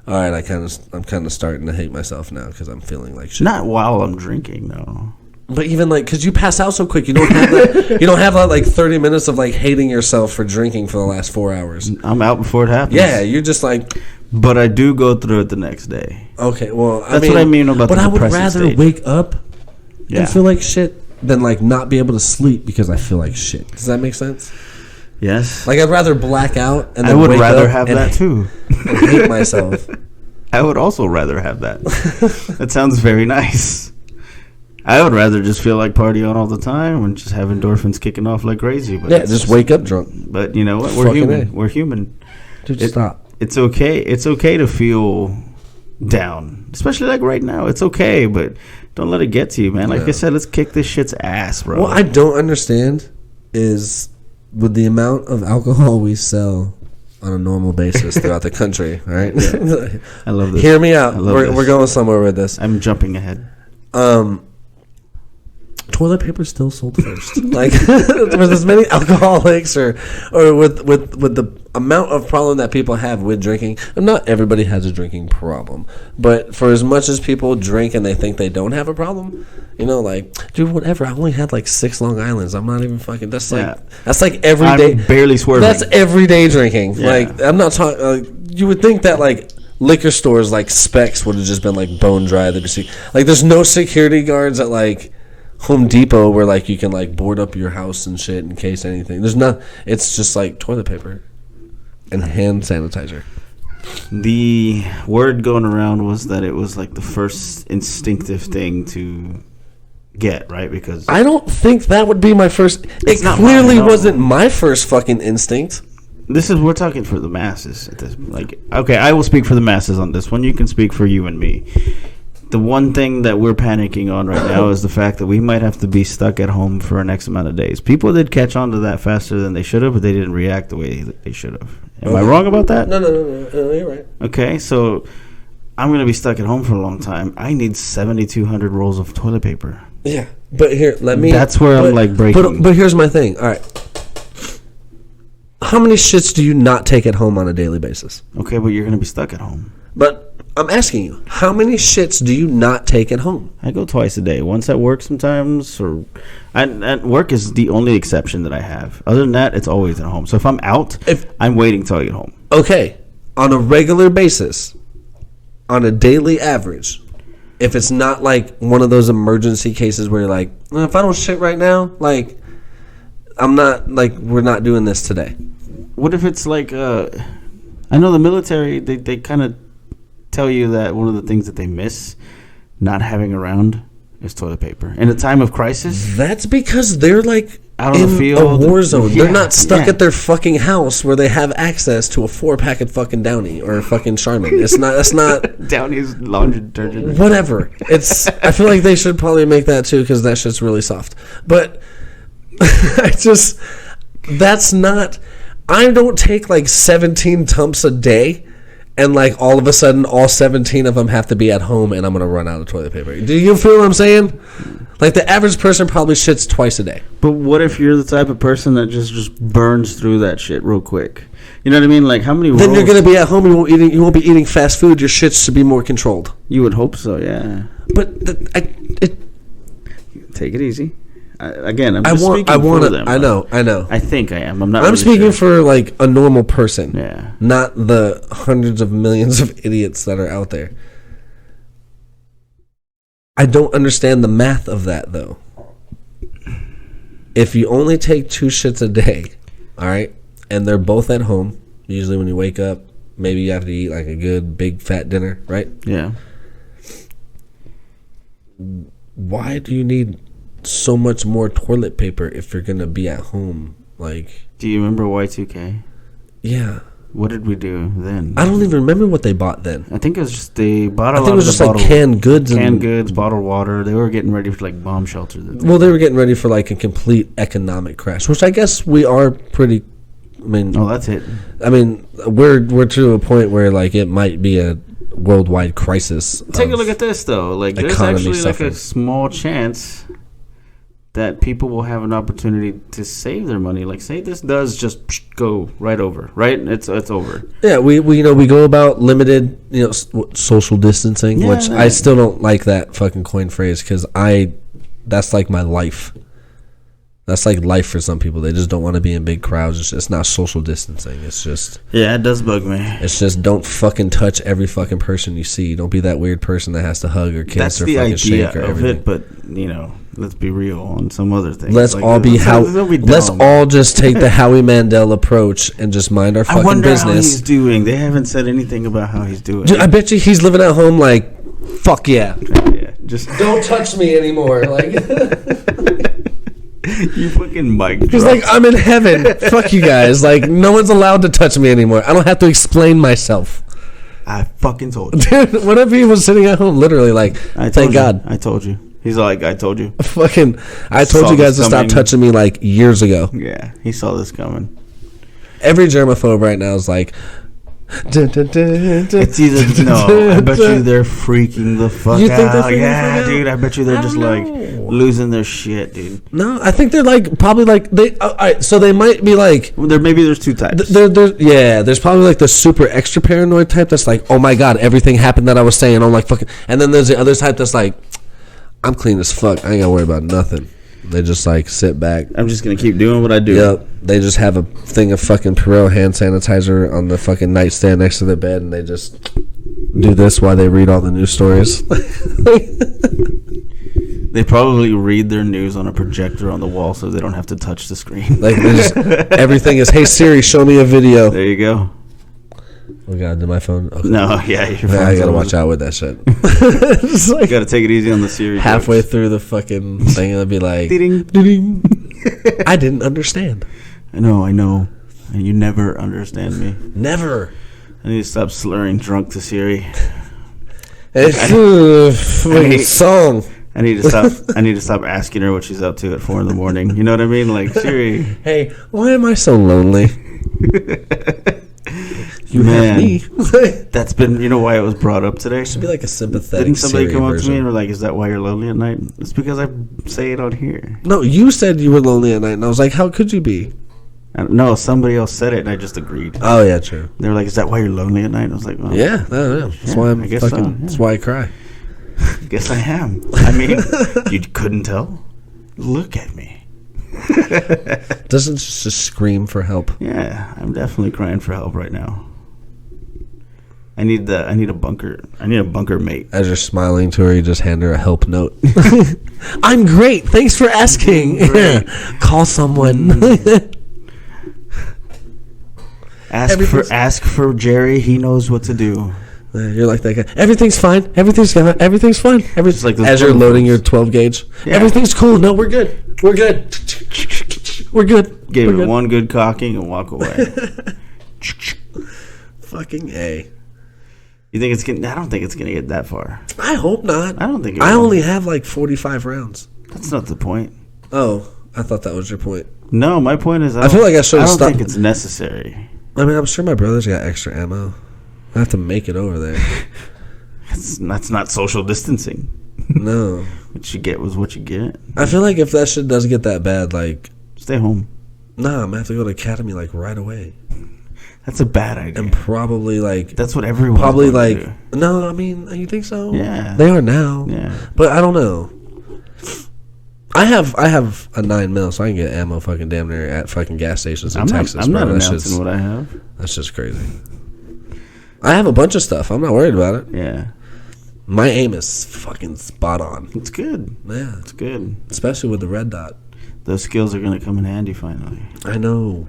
all right, I'm kind of starting to hate myself now because I'm feeling like shit. Not while I'm drinking, though. But even like, because you pass out so quick, you don't have that. You don't have that like 30 minutes of like hating yourself for drinking for the last 4 hours. I'm out before it happens. Yeah, you're just like. But I do go through it the next day. Okay, well, that's what I mean about the depressive state. But I would rather wake up and feel like shit than like not be able to sleep because I feel like shit. Does that make sense? Yes. Like I'd rather black out and then I would wake rather up have that too. And hate myself. I would also rather have that. That sounds very nice. I would rather just feel like party on all the time and just have endorphins kicking off like crazy. But yeah, just wake up drunk. But you know what? We're human. We're human. Dude, stop. It's okay. It's okay to feel down, especially like right now. It's okay, but don't let it get to you, man. Like I said, let's kick this shit's ass, bro. What I don't understand is with the amount of alcohol we sell on a normal basis throughout the country, right? Yeah. I love this. Hear me out. We're going somewhere with this. I'm jumping ahead. Toilet paper still sold first. Like with as many alcoholics or with the amount of problem that people have with drinking. And not everybody has a drinking problem, but for as much as people drink and they think they don't have a problem, you know, like, dude, whatever. I only had like 6 Long Islands. I'm not even fucking. That's like every day. I'm barely swerving. That's everyday drinking. Yeah. Like I'm not talking. You would think that like liquor stores like Specs would have just been like bone dry. Like there's no security guards at like Home Depot where like you can like board up your house and shit in case anything. There's not. It's just like toilet paper and hand sanitizer. The word going around was that it was like the first instinctive thing to get, right? Because I don't think that would be my first. It clearly wasn't my first fucking instinct. We're talking for the masses. Like, okay, I will speak for the masses on this one. You can speak for you and me. The one thing that we're panicking on right now is the fact that we might have to be stuck at home for an X amount of days. People did catch on to that faster than they should have, but they didn't react the way that they should have. Am I wrong about that? No, you're right. Okay, so I'm going to be stuck at home for a long time. I need 7,200 rolls of toilet paper. Yeah, but here, That's where I'm like breaking. But here's my thing. All right. How many shits do you not take at home on a daily basis? Okay, but you're going to be stuck at home. But I'm asking you, how many shits do you not take at home? I go twice a day. Once at work sometimes, or at work is the only exception that I have. Other than that, it's always at home. So if I'm out, I'm waiting till I get home. Okay, on a regular basis, on a daily average, if it's not like one of those emergency cases where you're like, if I don't shit right now, like, I'm not, like, we're not doing this today. What if it's like, I know the military, they kind of tell you that one of the things that they miss not having around is toilet paper in a time of crisis. That's because they're like out on the field, a war zone. They're not stuck at their fucking house where they have access to a 4-pack of fucking Downy or a fucking Charmin. It's not. That's not Downy's laundry detergent. Whatever. I feel like they should probably make that too because that shit's really soft. But that's not. I don't take like 17 dumps a day. And like all of a sudden, all 17 of them have to be at home, and I'm gonna run out of toilet paper. Do you feel what I'm saying? Like the average person probably shits twice a day. But what if you're the type of person that just burns through that shit real quick? You know what I mean? Like how many? Then you're gonna be at home. You won't be eating fast food. Your shits should be more controlled. You would hope so, yeah. But take it easy. I'm just speaking for them. I know. I think I am. I'm not. I'm speaking for like a normal person. Yeah. Not the hundreds of millions of idiots that are out there. I don't understand the math of that though. If you only take 2 shits a day, all right, and they're both at home, usually when you wake up, maybe you have to eat like a good big fat dinner, right? Yeah. Why do you need so much more toilet paper if you're gonna be at home? Like, do you remember Y2K? Yeah. What did we do then? I don't even remember what they bought then. I think it was just they bought a I lot think it was of just the like canned goods, bottled water. They were getting ready for like bomb shelter. Well, they were getting ready for like a complete economic crash, which I guess we are pretty. I mean, oh, that's it. I mean, we're to a point where like it might be a worldwide crisis. Take a look at this though. Like there's actually suffering. like a small chance that people will have an opportunity to save their money. Like, say this does just go right over, right? It's over. Yeah, we we go about limited social distancing, which I still don't like that fucking coin phrase because that's like my life. That's like life for some people. They just don't want to be in big crowds. It's not social distancing. It's just it does bug me. It's just don't fucking touch every fucking person you see. Don't be that weird person that has to hug or kiss That's or the fucking idea shake or of everything. it, but let's be real on some other things. Let's like, all be let's all just take the Howie Mandel approach and just mind our fucking I wonder business. how he's doing. They haven't said anything about how he's doing. Dude, I bet you he's living at home like, fuck yeah. Yeah, just don't touch me anymore. Like you fucking mic. He's like, I'm in heaven. Fuck you guys. Like, no one's allowed to touch me anymore. I don't have to explain myself. I fucking told you. Dude, what if he was sitting at home literally like, thank God. I told you. He's like, I told you. Fucking, I told you guys to stop touching me like years ago. Yeah, he saw this coming. Every germaphobe right now is like, it's either no. I bet you they're freaking the fuck you out. Think they're freaking yeah, the fuck dude. I bet you they're just know. like losing their shit, dude. No, I think they're like probably like they. All right, so they might be like there's two types. There's probably like the super extra paranoid type that's like, oh my god, everything happened that I was saying. I'm like fucking, and then there's the other type that's like, I'm clean as fuck. I ain't gotta worry about nothing. They just like sit back. I'm just gonna keep doing what I do. Yep. They just have a thing of fucking Perel hand sanitizer on the fucking nightstand next to their bed, and they just do this while they read all the news stories. They probably read their news on a projector on the wall, so they don't have to touch the screen. Like everything is, hey Siri, show me a video. There you go. Oh god, did my phone? Okay. No, yeah, I gotta watch out with that shit. Like, you gotta take it easy on the Siri. Halfway jokes. through the fucking thing, it'll be like, ding, ding. I didn't understand. I know, and you never understand me. Never. I need to stop slurring drunk to Siri. It's a fucking song. I need to stop asking her what she's up to at 4 a.m. You know what I mean? Like, Siri. Hey, why am I so lonely? You Man, have me. That's been, why it was brought up today? Should be like a sympathetic. Didn't somebody Siri come up version. to me and were like, "Is that why you're lonely at night?" It's because I say it on here. No, you said you were lonely at night, and I was like, "How could you be?" No, somebody else said it, and I just agreed. Oh yeah, true. They were like, "Is that why you're lonely at night?" I was like, well, "Yeah, no. That's why I'm fucking. So, yeah. That's why I cry." Guess I am. I mean, you couldn't tell. Look at me. Doesn't just scream for help. Yeah, I'm definitely crying for help right now. I need a bunker mate. As you're smiling to her, you just hand her a help note. I'm great. Thanks for asking. Call someone. Ask for Jerry. He knows what to do. You're like that guy. Everything's fine. Everything's fine. Everything's like as you're loading your 12 gauge. Yeah. Everything's cool. No, we're good. We're good. We're good. Give we're it good. one good cocking and walk away. Fucking A. You think it's gonna? I don't think it's gonna get that far. I hope not. I don't think. I only have like 45 rounds. That's not the point. Oh, I thought that was your point. No, my point is. I feel like I should have stopped. I don't think it's necessary. I mean, I'm sure my brother's got extra ammo. I have to make it over there. That's not social distancing. No. What you get was what you get. I feel like if that shit does get that bad, like, stay home. Nah, I'm gonna have to go to academy like right away. That's a bad idea. And probably like that's what everyone probably like do. No, I mean, you think so? Yeah, they are now. Yeah, but I don't know. I have a 9mm, so I can get ammo fucking damn near at fucking gas stations in Texas. I'm not announcing what I have. That's just crazy. I have a bunch of stuff. I'm not worried about it. Yeah. My aim is fucking spot on. It's good. Yeah. It's good. Especially with the red dot. Those skills are going to come in handy finally. I know.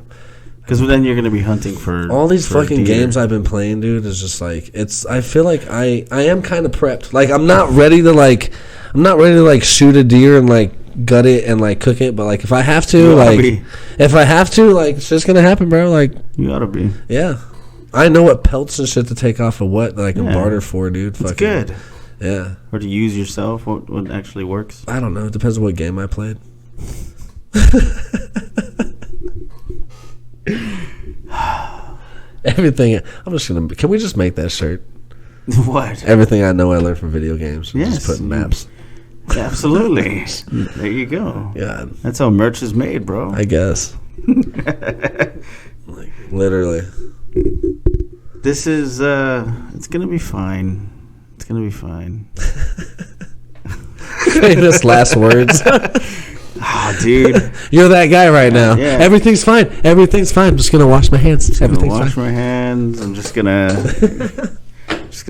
Because then you're going to be hunting for all these fucking deer. games I've been playing, dude, is just like, I feel like I am kind of prepped. Like, I'm not ready to shoot a deer and like gut it and like cook it, but like if I have to, it's just going to happen, bro. Like, you ought to be. Yeah. I know what pelts and shit to take off of what that I can barter for, dude. It's good. Yeah. Or to use yourself, what actually works. I don't know. It depends on what game I played. Everything. I'm just gonna. Can we just make that shirt? What? Everything I know I learned from video games. Yes. Just put maps. Absolutely. There you go. Yeah. That's how merch is made, bro. I guess. Like literally. This is. It's gonna be fine. It's gonna be fine. Famous last words. Ah, dude. You're that guy right now. Yeah. Everything's fine. Everything's fine. I'm just gonna wash my hands. Everything's wash fine. my hands. I'm just gonna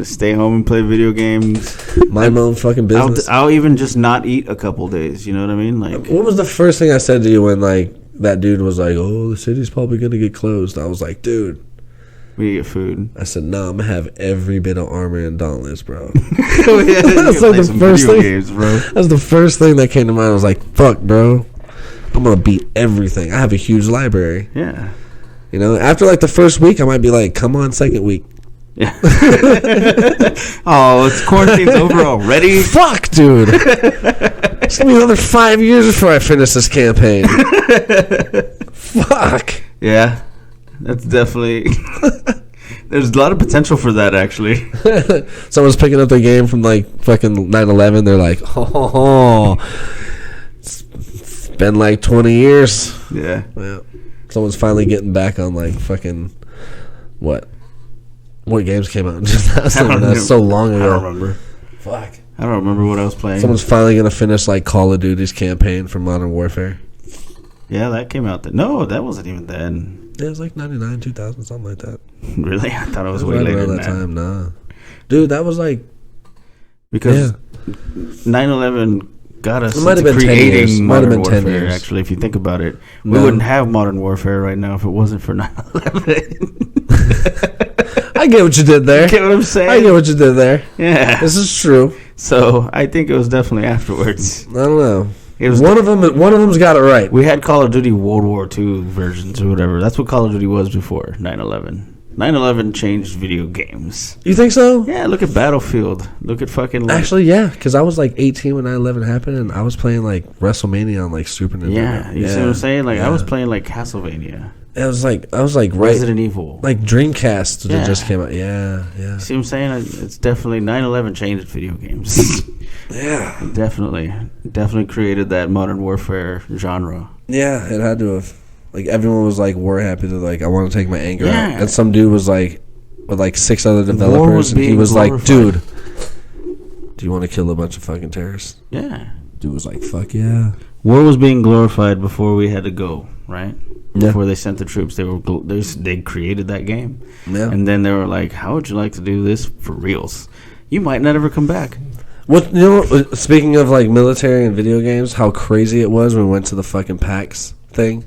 stay home and play video games. Mind my own fucking business. I'll even just not eat a couple days. You know what I mean? Like, what was the first thing I said to you when like that dude was like, "Oh, the city's probably gonna get closed"? I was like, "Dude, we get food." I said, "No, I'm gonna have every bit of armor and dauntless, bro." That's like the first thing. Games, bro. That's the first thing that came to mind. I was like, "Fuck, bro, I'm gonna beat everything." I have a huge library. Yeah. You know, after like the first week, I might be like, "Come on, second week." Yeah. Oh, it's quarantine's over already. Fuck, dude. It's gonna be another 5 years before I finish this campaign. Fuck. Yeah, that's definitely. There's a lot of potential for that, actually. Someone's picking up their game from like fucking 9/11. They're like, "Oh, it's been like 20 years." Yeah. Someone's finally getting back on like fucking what? What games came out in 2000? That's so long ago. I don't remember. Fuck. I don't remember what I was playing. Someone's finally gonna finish like Call of Duty's campaign for Modern Warfare. Yeah, that came out. No, that wasn't even then. Yeah, it was like 99, 2000, something like that. Really? I thought it was way right later around than that time. Nah, dude, that was like because 9/11 got us It might have into been 10 years. creating Might have Modern been 10 Warfare. years. Actually, if you think about it, we No. wouldn't have Modern Warfare right now if it wasn't for 9/11. I get what you did there. Get what I'm saying? I get what you did there. Yeah. This is true. So I think it was definitely afterwards. I don't know. It was One of them's got it right. We had Call of Duty World War II versions or whatever. That's what Call of Duty was before 9/11. 9/11 changed video games. You think so? Yeah, look at Battlefield. Look at fucking. Like, Actually, yeah, because I was like 18 when 9/11 happened, and I was playing like WrestleMania on like Super Nintendo. yeah, you see what I'm saying? Like I was playing like Castlevania, I was like right, Resident Evil. like Dreamcast that Yeah. just came out. Yeah. You see what I'm saying? It's definitely 9/11 changed video games. Yeah. Definitely created that Modern Warfare genre. Yeah, it had to have. Like everyone was like war happy to like I want to take my anger Yeah. out, and some dude was like with like 6 other War was developers, and he being was like, glorified. "Dude, do you want to kill a bunch of fucking terrorists?" Yeah, Dude was like, "Fuck yeah." war was being glorified before we had to go, right? Yeah. Before they sent the troops, they created that game, Yeah. and then they were like, "How would you like to do this for reals? You might not ever come back." What speaking of like military and video games, how crazy it was when we went to the fucking PAX thing,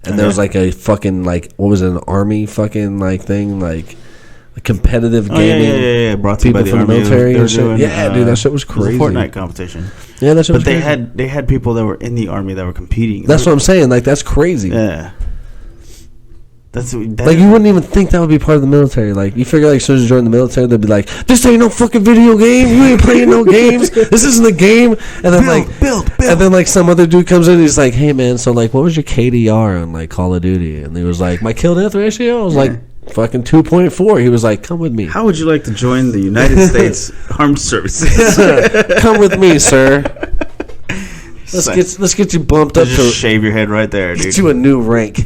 and there was like a fucking like what was it, an army fucking like thing, like a competitive gaming. Yeah. Brought to you People by the from the Army. military They were and shit. doing, Yeah, dude, that shit was it was a crazy. Fortnite competition. Yeah, that shit But was they crazy. they had people that were in the army that were competing. That's what I'm saying. Like that's crazy. Yeah. Like Like you wouldn't even think that would be part of the military. Like you figure like as soon as you join the military, they'd be like, "This ain't no fucking video game. You ain't playing no games. This isn't a game." And then build. and then like some other dude comes in, and he's like, "Hey man, so like what was your KDR on like Call of Duty?" And he was like, "My kill death ratio." I was like, "Fucking 2.4." He was like, "Come with me. How would you like to join the United States Armed Services? Come with me, sir. Let's get you bumped up Just to shave your head right there, dude. get you a new rank."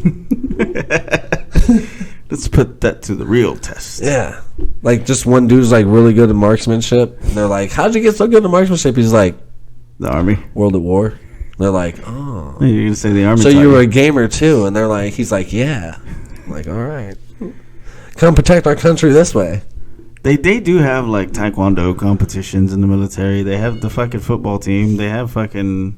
Let's put that to the real test. Yeah. Like, just one dude's, like, really good at marksmanship. And they're like, "How'd you get so good at marksmanship?" He's like, The Army. "World at War." They're like, "Oh. You're going to say the Army. So taught you were a gamer, too?" And they're like, he's like, "Yeah." I'm like, "All right. Come protect our country this way." They do have, like, taekwondo competitions in the military. They have the fucking football team. They have fucking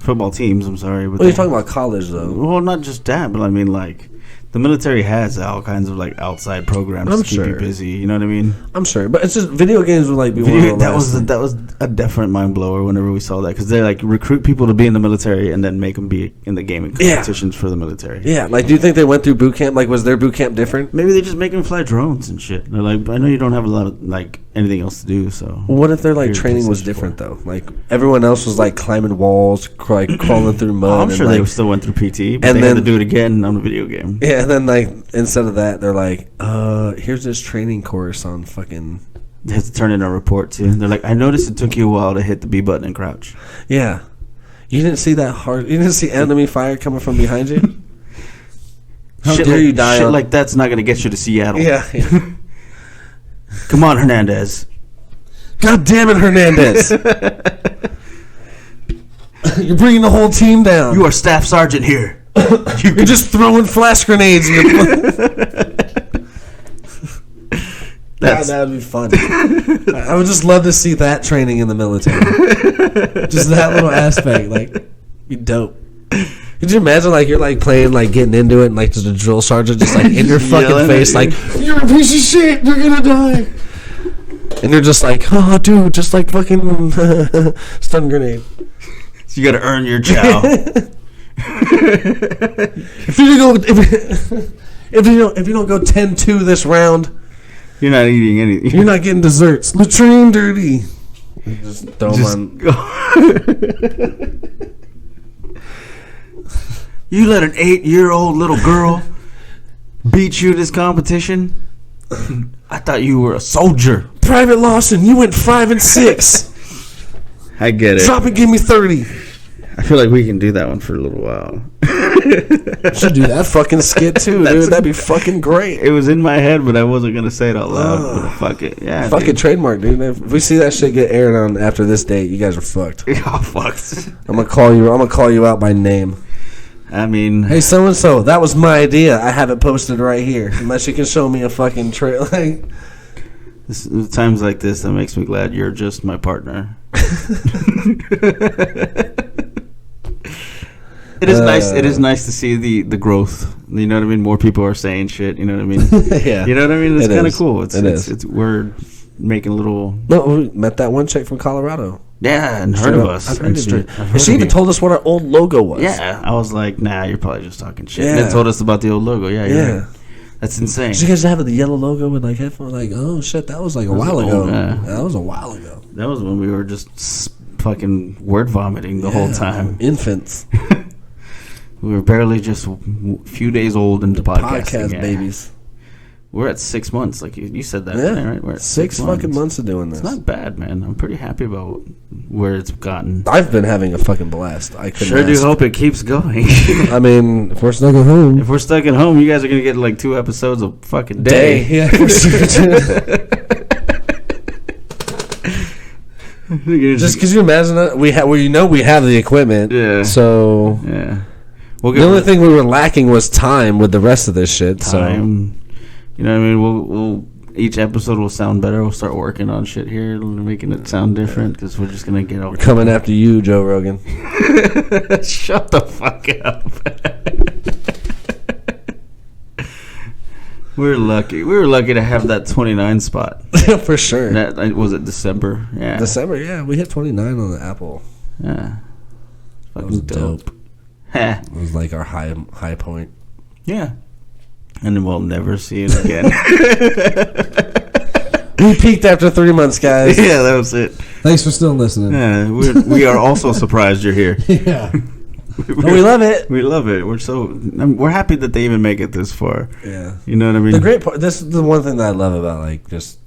football teams, I'm sorry. But What are you talking about college, though? Well, not just that, but I mean, like, The military has all kinds of like outside programs I'm to keep you sure. busy. You know what I mean? I'm sure, but it's just video games would like be one of the That was a definite mind blower whenever we saw that, because they like recruit people to be in the military and then make them be in the gaming competitions for the military. Yeah, like do you think they went through boot camp? Like was their boot camp different? Maybe they just make them fly drones and shit. They're like, I know you don't have a lot of like anything else to do, so. What if their like training was different though? Like everyone else was like climbing walls, like crawling through mud. I'm sure and, they like, still went through PT, but and they then, had to do it again on the video game. Yeah, and then like instead of that, they're like, here's this training course on fucking. They have to turn in a report too. They're like, I noticed it took you a while to hit the B button and crouch. Yeah, you didn't see that hard. You didn't see enemy fire coming from behind you. How shit dare like, you die? Shit like that's not gonna get you to Seattle. Yeah. Come on, Hernandez. God damn it, Hernandez! You're bringing the whole team down. You are staff sergeant here. You're just throwing flash grenades. That would be fun. I would just love to see that training in the military. Just that little aspect, like, be dope. Could you imagine, like, you're like playing, like getting into it, and like there's a drill sergeant just like in your fucking face, like, you're a piece of shit, you're gonna die. And you're just like, oh, dude, just like fucking stun grenade. So you got to earn your chow. If you don't go 10-2 this round, you're not eating anything. you're not getting desserts. Latrine dirty. Just throw them on. You let an 8-year-old little girl beat you this competition? I thought you were a soldier. Private Lawson, you went 5 and 6. I get it. Drop and give me 30. I feel like we can do that one for a little while. Should do that fucking skit too, dude. That'd be fucking great. It was in my head, but I wasn't gonna say it out loud. But fuck it, yeah. Fucking trademark, dude. If we see that shit get aired on after this date, you guys are fucked. Oh, fucked. I'm gonna call you out by name. I mean, hey, so and so, that was my idea. I have it posted right here. Unless you can show me a fucking trail, like. Times like this, that makes me glad you're just my partner. It is nice. It is nice to see the growth. You know what I mean? More people are saying shit. You know what I mean? Yeah. You know what I mean? It's kind of cool. It's we're making a little. No, we met that one chick from Colorado. Yeah, and heard of us. I've heard of you. And she even told us what our old logo was. Yeah, I was like, nah, you're probably just talking shit. Yeah. And they told us about the old logo. Yeah, yeah. Right. That's insane. Did you guys have the yellow logo with like headphones? Like, oh shit, that was like a while ago. Yeah. That was a while ago. That was when we were just fucking word vomiting the whole time. Infants. We were barely just a few days old into podcasting. Podcast babies. We're at 6 months, like you said that, right? We're at six fucking months of doing this. It's not bad, man. I'm pretty happy about where it's gotten. I've been having a fucking blast. I sure do hope it keeps going. I mean, if we're stuck at home. If we're stuck at home, you guys are gonna get like 2 episodes a fucking day. Yeah, for sure. Just because you imagine that we have, we have the equipment. Yeah. So yeah. The only thing we were lacking was time with the rest of this shit. Time. So. You know what I mean? We'll each episode will sound better. We'll start working on shit here, making it sound different, because we're just gonna get out. We're coming after you, Joe Rogan. Shut the fuck up. We were lucky. We were lucky to have that 29 spot. For sure. That was it. December. Yeah. December. Yeah, we hit 29 on the Apple. Yeah. That was dope. It was like our high point. Yeah. And then we'll never see it again. We peaked after 3 months, guys. Yeah, that was it. Thanks for still listening. Yeah, we are also surprised you're here. Yeah. We love it. We love it. We're happy that they even make it this far. Yeah. You know what I mean? The great part, this is the one thing that I love about like just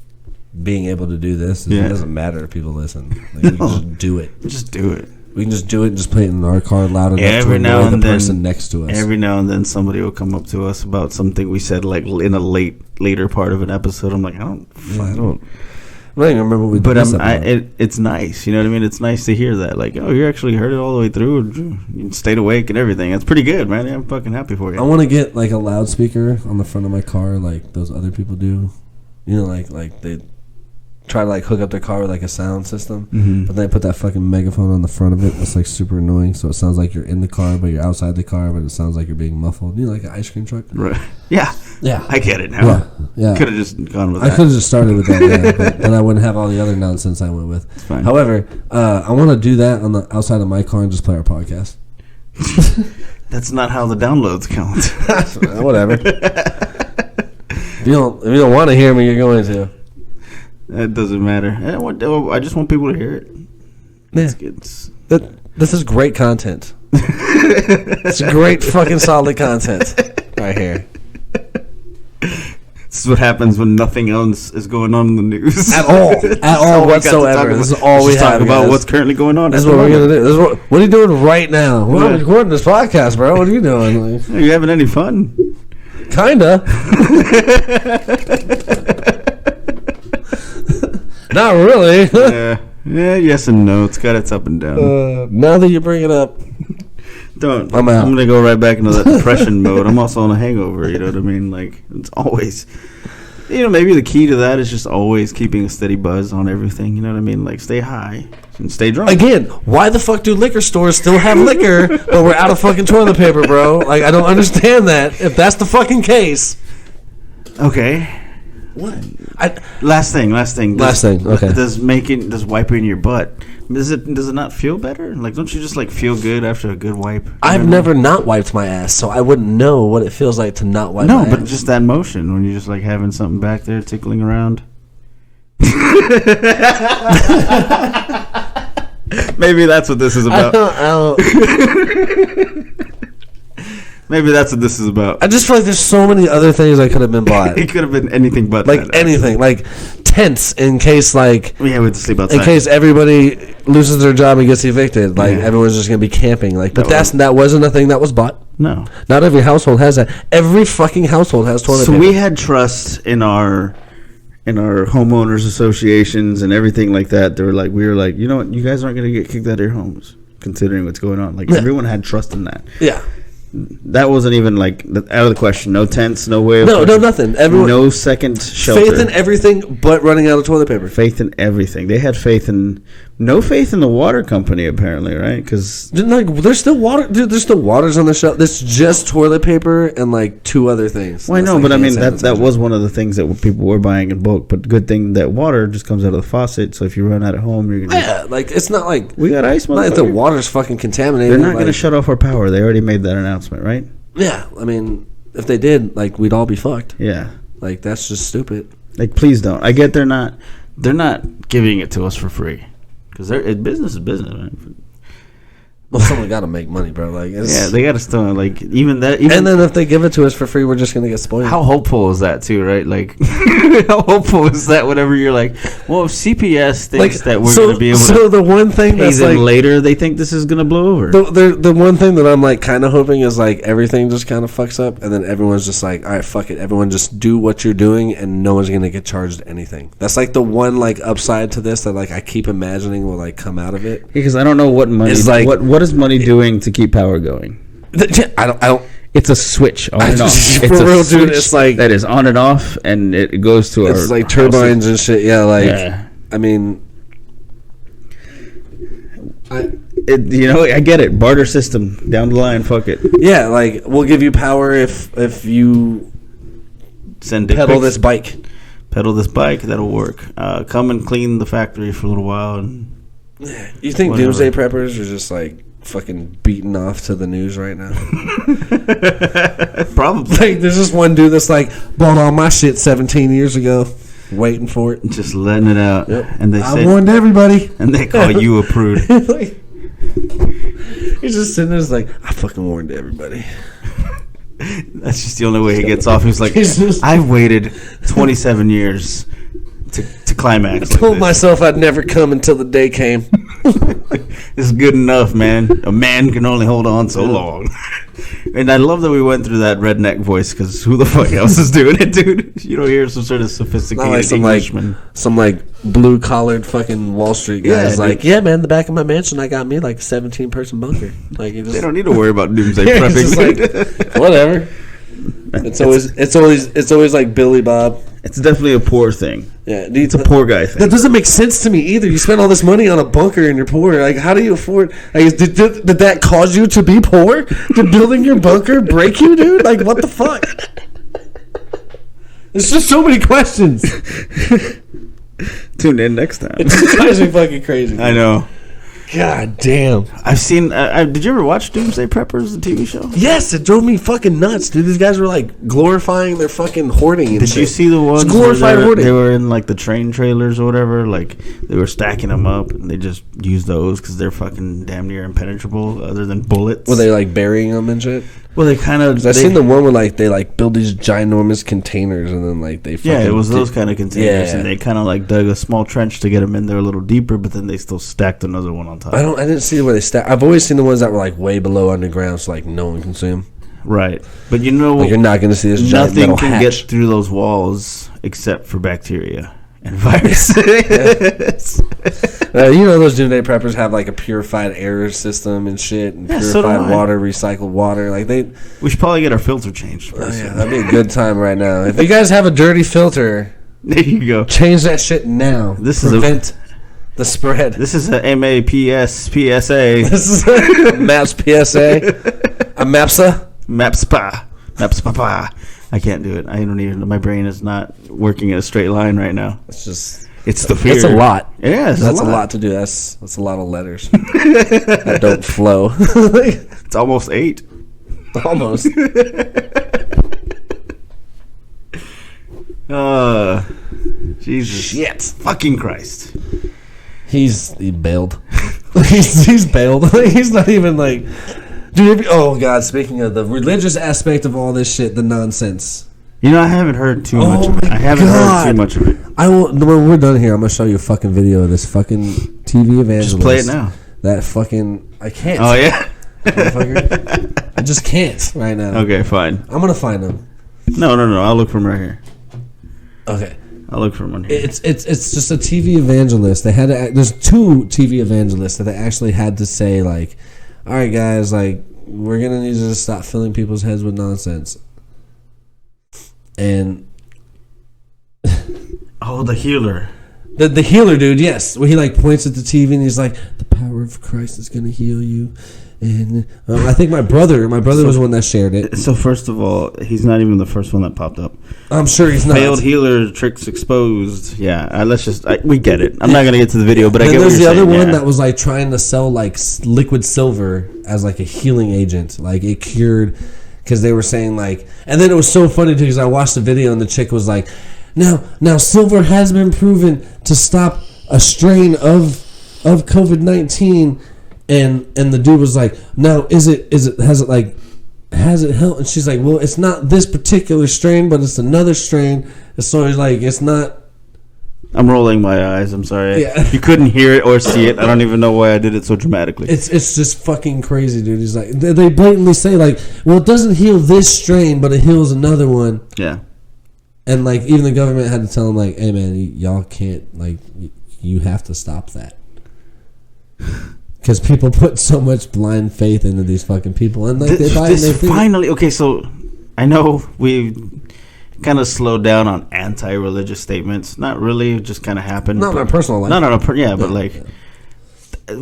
being able to do this is it doesn't matter if people listen. Like, we can just do it. Just do it. We can just do it and just play it in our car loud enough to annoy the person next to us. Every now and then somebody will come up to us about something we said like in a later part of an episode. I'm like, I don't even remember what we did. But it's nice. You know what I mean? It's nice to hear that. Like, oh, you actually heard it all the way through. You stayed awake and everything. That's pretty good, man. I'm fucking happy for you. I want to get like a loudspeaker on the front of my car like those other people do. You know, like they try to like hook up their car with like a sound system, but they put that fucking megaphone on the front of it. That's like super annoying. So it sounds like you're in the car, but you're outside the car, but it sounds like you're being muffled. You know, like an ice cream truck. Right. Yeah. Yeah. I get it now. Yeah. Could have just gone with that. I could have just started with that, yeah, but then I wouldn't have all the other nonsense I went with. It's fine. However, I want to do that on the outside of my car and just play our podcast. That's not how the downloads count. Whatever. If you don't want to hear me, you're going to. That doesn't matter. I just want people to hear it. Yeah. This is great content. It's great fucking solid content right here. This is what happens when nothing else is going on in the news. At all whatsoever. This is all we have. Talk about what's currently going on. This is what we're going to do. What are you doing right now? We're recording this podcast, bro. What are you doing? Are you having any fun? Kinda. Not really. Yeah, yes and no. It's got its up and down. Now that you bring it up. Don't. I'm out. I'm going to go right back into that depression mode. I'm also on a hangover, you know what I mean? Like, it's always... You know, maybe the key to that is just always keeping a steady buzz on everything, you know what I mean? Like, stay high and stay drunk. Again, why the fuck do liquor stores still have liquor, but we're out of fucking toilet paper, bro? Like, I don't understand that. If that's the fucking case... Okay. What? Last thing. Okay. Does wiping your butt, does it not feel better? Like, don't you just like feel good after a good wipe? I've never not wiped my ass, so I wouldn't know what it feels like to not wipe my ass. No, but just that motion when you're just like having something back there tickling around. Maybe that's what this is about. I don't. Maybe that's what this is about. I just feel like there's so many other things I could have been bought. It could have been anything but like that, anything, like tents in case like we have to sleep outside. In case everybody loses their job and gets evicted, like everyone's just gonna be camping. Like, but that wasn't a thing that was bought. No, not every household has that. Every fucking household has toilet paper. So we had trust in our homeowners associations and everything like that. We were like, you know what, you guys aren't gonna get kicked out of your homes, considering what's going on. Like everyone had trust in that. Yeah. That wasn't even like out of the question. No tents, no way. No, nothing. Everyone, no second shelter. Faith in everything, but running out of toilet paper. Faith in everything. They had no faith in the water company apparently, right? Because like there's still water. Dude, there's still waters on the shelf. It's just toilet paper and like two other things. Well, I know, but I mean that was one of the things that people were buying in bulk. But good thing that water just comes out of the faucet. So if you run out at home, you're gonna like it's not like we got ice. Not like the water's fucking contaminated. They're not gonna shut off our power. They already made that announcement, right? Yeah, I mean, if they did, like, we'd all be fucked. Yeah, like that's just stupid. Like, please don't. I get they're not giving it to us for free because business is business, right? Well, someone got to make money, bro. Like, they got to still like even that. And then if they give it to us for free, we're just gonna get spoiled. How hopeful is that too, right? Like, how hopeful is that? Whenever you're like, well, if CPS thinks that we're gonna be able to, the one thing pay that's them like later, they think this is gonna blow over. The one thing that I'm like kind of hoping is like everything just kind of fucks up, and then everyone's just like, all right, fuck it, everyone just do what you're doing, and no one's gonna get charged anything. That's like the one like upside to this that like I keep imagining will like come out of it. Because I don't know what money is like. What is money doing to keep power going? I don't. It's a switch on and off. It's a real switch, dude. It's like that is on and off, and it goes to it's like turbines and shit. Yeah, like I mean, I get it. Barter system down the line. Fuck it. Yeah, like we'll give you power if you pedal this bike. Pedal this bike. That'll work. Come and clean the factory for a little while. And you think doomsday preppers are just like fucking beaten off to the news right now? Probably. Like, there's this one dude that's like bought all my shit 17 years ago, waiting for it, just letting it out. Yep. And I warned everybody, and they call you a prude. Like, he's just sitting there, like, I fucking warned everybody. That's just the only way he gets off. He's like, I've waited 27 years to climax. I told myself I'd never come until the day came. This is good enough, man. A man can only hold on so long. And I love that we went through that redneck voice, because who the fuck else is doing it, dude? You don't hear some sort of sophisticated like Englishman. Some blue collared fucking Wall Street guys. Yeah, man, the back of my mansion, I got me like a 17-person bunker. Like, they don't need to worry about doomsday prepping. Like, whatever. It's always like Billy Bob. It's definitely a poor thing. Yeah, it's a poor guy thing. That doesn't make sense to me either. You spend all this money on a bunker and you're poor. Like, how do you afford? Like, did that cause you to be poor? Did building your bunker break you, dude? Like, what the fuck? There's just so many questions. Tune in next time. It drives me fucking crazy. I know. God damn. I've seen. Did you ever watch Doomsday Preppers, the TV show? Yes, it drove me fucking nuts, dude. These guys were like glorifying their fucking hoarding and Did shit. you see the ones glorified where hoarding. they were in like the train trailers or whatever? Like they were stacking them up and they just used those because they're fucking damn near impenetrable other than bullets. Were they like burying them and shit? Well, they kind of. I've seen the one where like they like build these ginormous containers and then like they. Yeah, it was those kind of containers, Yeah. and they kind of like dug a small trench to get them in there a little deeper, but then they still stacked another one on top. I didn't see where they stack. I've always seen the ones that were like way below underground, so like no one can see them. Right, but you know, Like, you're not going to see this giant nothing metal can hatch. get through those walls except for bacteria and viruses. You know those Doomsday Preppers have like a purified air system and shit, and Yeah, so do purified I. water, recycled water. Like they, We should probably get our filter changed oh first. yeah, that'd be a good time right now. If you guys have a dirty filter, There you go. change that shit now. This is prevent the spread. This is a MAPS PSA. This is a MAPS PSA, a MAPSA. MAPSPA. I can't do it. I don't even. My brain is not working in a straight line right now. It's just. It's the fear. That's a lot. Yeah, that's a lot to do. That's a lot of letters that don't flow. It's almost 8. Almost. Jesus. Shit. Fucking Christ. He bailed. he's bailed. He's not even like, dude. Oh God. Speaking of the religious aspect of all this shit, the nonsense. You know, I haven't heard too much of it. my I haven't God. heard too much of it. I will. When we're done here, I'm gonna show you a fucking video of this fucking TV evangelist. Just play it now. That fucking. I can't. Oh yeah. Motherfucker. I just can't right now. Okay, fine. I'm gonna find him. No. I'll look for him right here. Okay. I'll look for him on here. It's just a TV evangelist. They had to. There's 2 TV evangelists that they actually had to say like, all right, guys, like we're gonna need you to stop filling people's heads with nonsense. And Oh, the healer. the healer dude, yes, where he like points at the TV and he's like, the power of Christ is gonna heal you. And I think my brother was the one that shared it. So first of all, he's not even the first one that popped up. I'm sure he's not. Failed healer tricks exposed. Yeah, let's just. we get it. I'm not gonna get to the video, but I Then get what there's you're the other saying. one Yeah. that was like trying to sell like liquid silver as like a healing agent, like it cured, because they were saying like, and then it was so funny too because I watched the video and the chick was like, now silver has been proven to stop a strain of COVID-19, and the dude was like, now has it helped? And she's like, well, it's not this particular strain, but it's another strain. And so he's like, it's not. I'm rolling my eyes. I'm sorry. Yeah. You couldn't hear it or see it. I don't even know why I did it so dramatically. It's just fucking crazy, dude. He's like, they blatantly say like, well, it doesn't heal this strain, but it heals another one. Yeah. And like, even the government had to tell them like, hey man, y'all can't, like, you have to stop that. Because people put so much blind faith into these fucking people, and like they buy it. And they think, Finally, okay. So I know we kind of slowed down on anti-religious statements. Not really, it just kind of happened. not in our personal life. But like,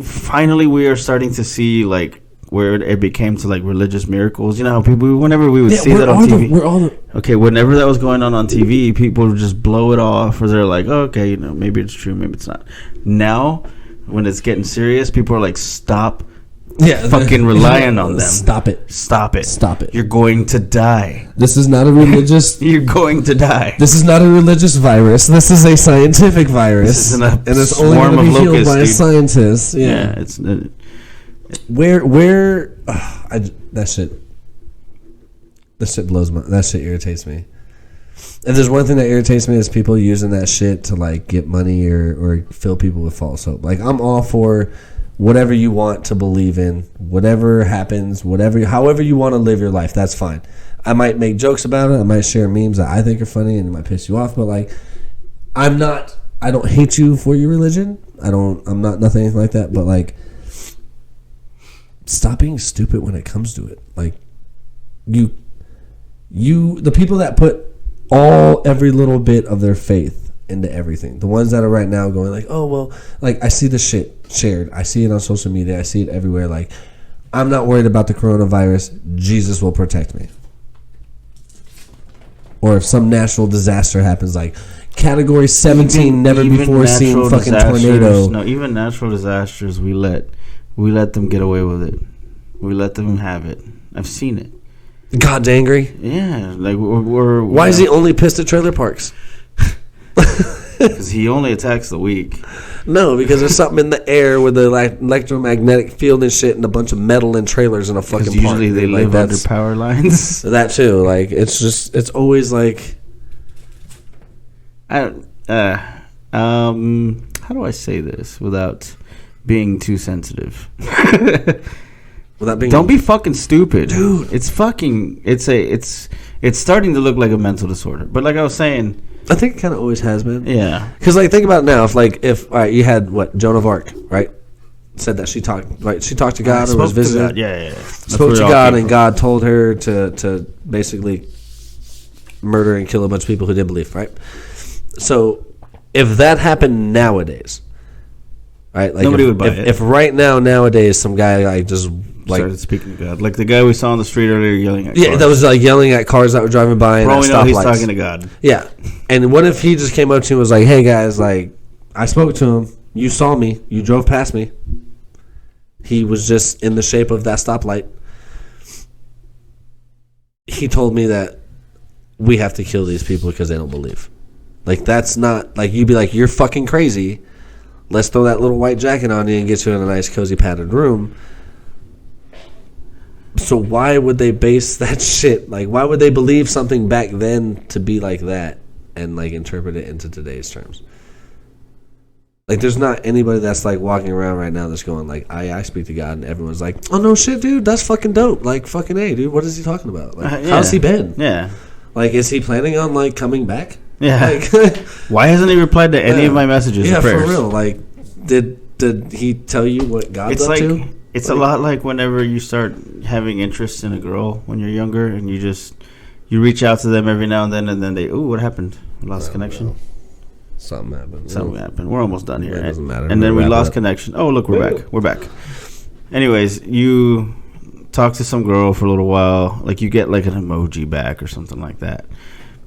finally, we are starting to see like where it became to like religious miracles. You know how people, whenever we would see that on TV, okay, whenever that was going on TV, people would just blow it off, or they're like, oh, okay, you know, maybe it's true, maybe it's not. Now, when it's getting serious, people are like, stop fucking relying on them. Stop it. Stop it. Stop it. You're going to die. This is not a religious. You're going to die. This is not a religious virus. This is a scientific virus. This isn't and it's only swarm going to of be healed locusts, by a dude. scientist. Yeah. It's that shit blows my. That shit irritates me. If there's one thing that irritates me is people using that shit to like get money or fill people with false hope. Like, I'm all for whatever you want to believe in, whatever happens, however you want to live your life. That's fine. I might make jokes about it. I might share memes that I think are funny and it might piss you off. But like, I don't hate you for your religion. I'm not nothing like that. But like, stop being stupid when it comes to it. Like, the people that put every little bit of their faith into everything. The ones that are right now going like, oh, well, like I see this shit shared. I see it on social media. I see it everywhere. Like, I'm not worried about the coronavirus. Jesus will protect me. Or if some natural disaster happens, like Category 17, never before seen fucking tornado. No, even natural disasters, we let them get away with it. We let them have it. I've seen it. God's angry. Yeah, like we're why is he only pissed at trailer parks? Because he only attacks the weak. No, because there's something in the air with the electromagnetic field and shit, and a bunch of metal and trailers in a fucking park. Usually they live under power lines. That too. Like it's always like. How do I say this without being too sensitive? Without being. Don't be fucking stupid, dude. It's starting to look like a mental disorder. But like I was saying. I think it kind of always has been. Yeah. Because, like, think about it now. If all right, you had, Joan of Arc, right? Said that she talked to God or was visiting. Yeah. Spoke to God, and God told her to basically murder and kill a bunch of people who didn't believe, right? So, if that happened nowadays, right? Like nobody would buy it. If right nowadays, some guy, like, just... started speaking to God, like the guy we saw on the street earlier yelling at cars. That was like yelling at cars that were driving by. For all and we know, he's talking to God. Yeah, and what if he just came up to you and was like, "Hey guys, like I spoke to him. You saw me. You drove past me. He was just in the shape of that stoplight. He told me that we have to kill these people because they don't believe. Like that's not like you'd be like you're fucking crazy. Let's throw that little white jacket on you and get you in a nice cozy padded room." So why would they base that shit? Like, why would they believe something back then to be like that and, like, interpret it into today's terms? Like, there's not anybody that's, like, walking around right now that's going, like, I speak to God, and everyone's like, oh, no shit, dude, that's fucking dope. Like, fucking A, dude, what is he talking about? Like, how's he been? Yeah. Like, is he planning on, like, coming back? Yeah. Like, why hasn't he replied to any of my messages or prayers? Yeah, for real. Like, did he tell you what God's up to? It's a lot like whenever you start having interest in a girl when you're younger, and you reach out to them every now and then they, ooh, what happened? We lost connection. Know. Something happened. We're almost done here. It doesn't matter. And then we lost connection. Oh, look, we're back. We're back. Anyways, you talk to some girl for a little while, like you get like an emoji back or something like that.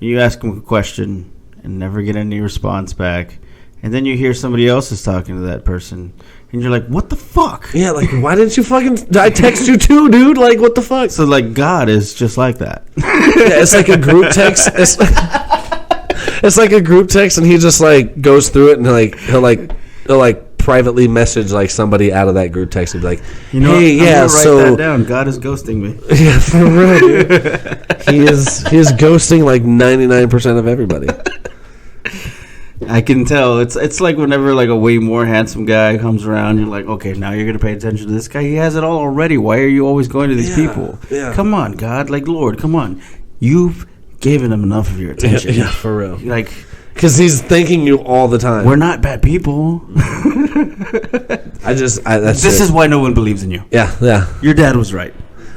You ask them a question and never get any response back, and then you hear somebody else is talking to that person. And you're like, what the fuck? Yeah, like, why didn't you fucking... I text you too, dude. Like, what the fuck? So, like, God is just like that. Yeah, it's like a group text. It's like a group text, and he just, like, goes through it, and, like, he'll privately message, like, somebody out of that group text and be like, you know, hey, I'm yeah, gonna write that down. God is ghosting me. Yeah, for real, dude. He is ghosting, like, 99% of everybody. I can tell. It's like whenever like a way more handsome guy comes around, you're like, okay, now you're gonna pay attention to this guy. He has it all already. Why are you always going to these people? Yeah. Come on, God, like Lord, come on. You've given him enough of your attention. Yeah, for real. Like, because he's thanking you all the time. We're not bad people. This is why no one believes in you. Yeah. Your dad was right.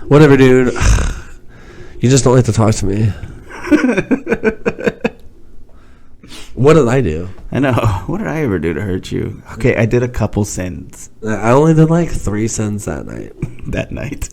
Whatever, dude. You just don't like to talk to me. What did I do? I know. What did I ever do to hurt you? Okay, I did a couple sins. I only did like 3 sins that night.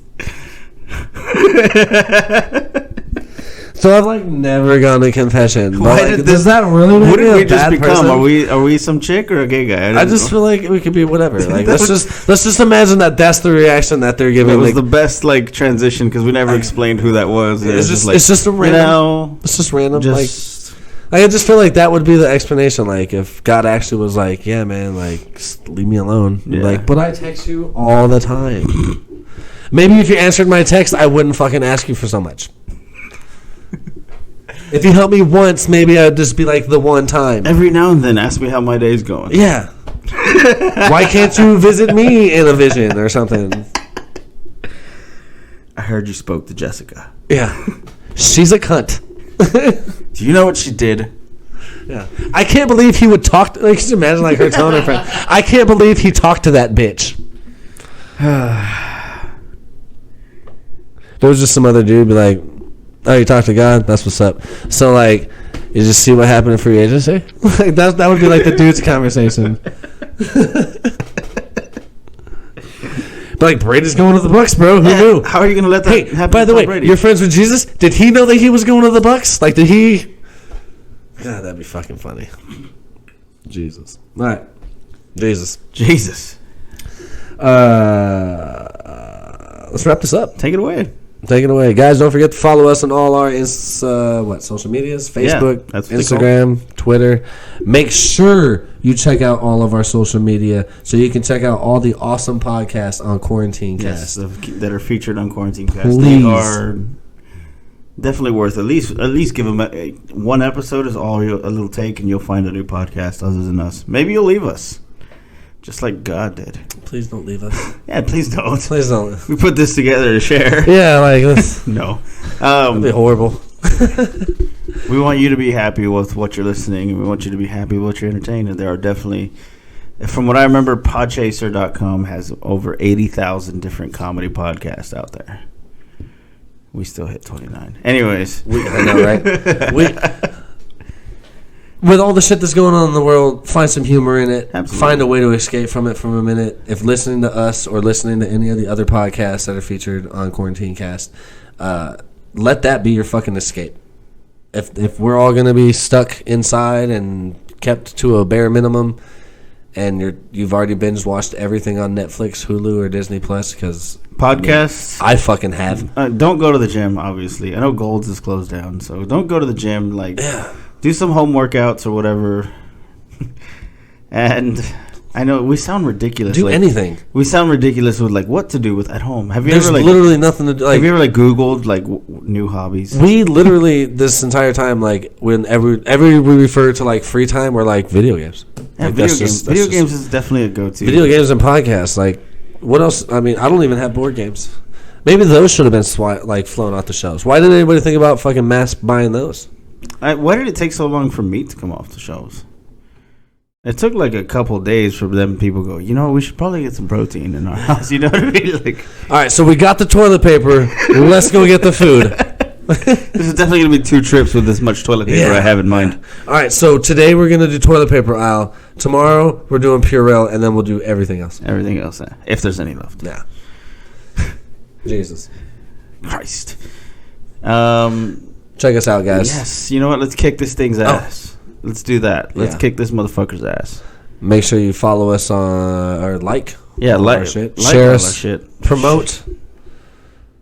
So I've like never gone to confession. Does that really make me a bad person? Are we some chick or a gay guy? I just feel like we could be whatever. Like let's just imagine that's the reaction that they're giving. It was the best like transition because we never explained who that was. It's just a random. It's just random. I just feel like that would be the explanation. Like, if God actually was like, yeah, man, like, just leave me alone. Yeah. Like, but I text you all the time. Maybe if you answered my text, I wouldn't fucking ask you for so much. If you helped me once, maybe I'd just be like the one time. Every now and then, ask me how my day's going. Yeah. Why can't you visit me in a vision or something? I heard you spoke to Jessica. Yeah. She's a cunt. Do you know what she did? Yeah, I can't believe he would talk. Like, just imagine like her telling her friend, "I can't believe he talked to that bitch." There was just some other dude be like, Oh, you talk to God? That's what's up. So, like, you just see what happened in free agency? Like, that would be like the dude's conversation. But, like, Brady's going to the Bucks, bro. Who knew? How are you going to let that happen? By the way, Brady? you're friends with Jesus? Did he know that he was going to the Bucks? Like, did he? God, that'd be fucking funny. Jesus. All right. Jesus. Let's wrap this up. Take it away. Take it away. Guys, don't forget to follow us on all our social medias, Facebook, Instagram, Twitter. Make sure you check out all of our social media so you can check out all the awesome podcasts on Quarantine Cast. Yes, that are featured on Quarantine Cast. Please. They are definitely worth at least give them one episode is all a little take, and you'll find a new podcast other than us. Maybe you'll leave us, just like God did. Please don't leave us. Yeah, please don't. Please don't. We put this together to share. Yeah, like this. No, that'd be horrible. We want you to be happy with what you're listening, and we want you to be happy with what you're entertained. And there are definitely, from what I remember, Podchaser.com has over 80,000 different comedy podcasts out there. We still hit 29. Anyways. I know, right? With all the shit that's going on in the world, find some humor in it. Absolutely. Find a way to escape from it for a minute. If listening to us or listening to any of the other podcasts that are featured on Quarantine Cast, let that be your fucking escape. If we're all going to be stuck inside and kept to a bare minimum, and you've already binge watched everything on Netflix, Hulu, or Disney Plus, because podcasts, I fucking have. Don't go to the gym. Obviously, I know Gold's is closed down, so don't go to the gym. Like, do some home workouts or whatever. And I know we sound ridiculous. Do anything. We sound ridiculous with like what to do with at home. Have you There's ever literally nothing to do. Have you ever Googled new hobbies? We literally this entire time whenever we refer to free time or video games. Yeah, video games is definitely a go-to. Video games and podcasts. What else? I mean, I don't even have board games. Maybe those should have been flown off the shelves. Why didn't anybody think about fucking mass buying those? Why did it take so long for meat to come off the shelves? It took a couple days for them people go, we should probably get some protein in our house. You know what I mean? All right, so we got the toilet paper. Let's go get the food. This is definitely going to be 2 trips with this much toilet paper I have in mind. All right, so today we're going to do toilet paper aisle. Tomorrow we're doing Purell, and then we'll do everything else. Everything else, if there's any left. Yeah. Jesus. Christ. Check us out, guys. Yes. You know what? Let's kick this thing's ass. Let's do that. Let's kick this motherfucker's ass. Make sure you follow us on or like. Yeah, our shit. Share us. Our shit. Promote.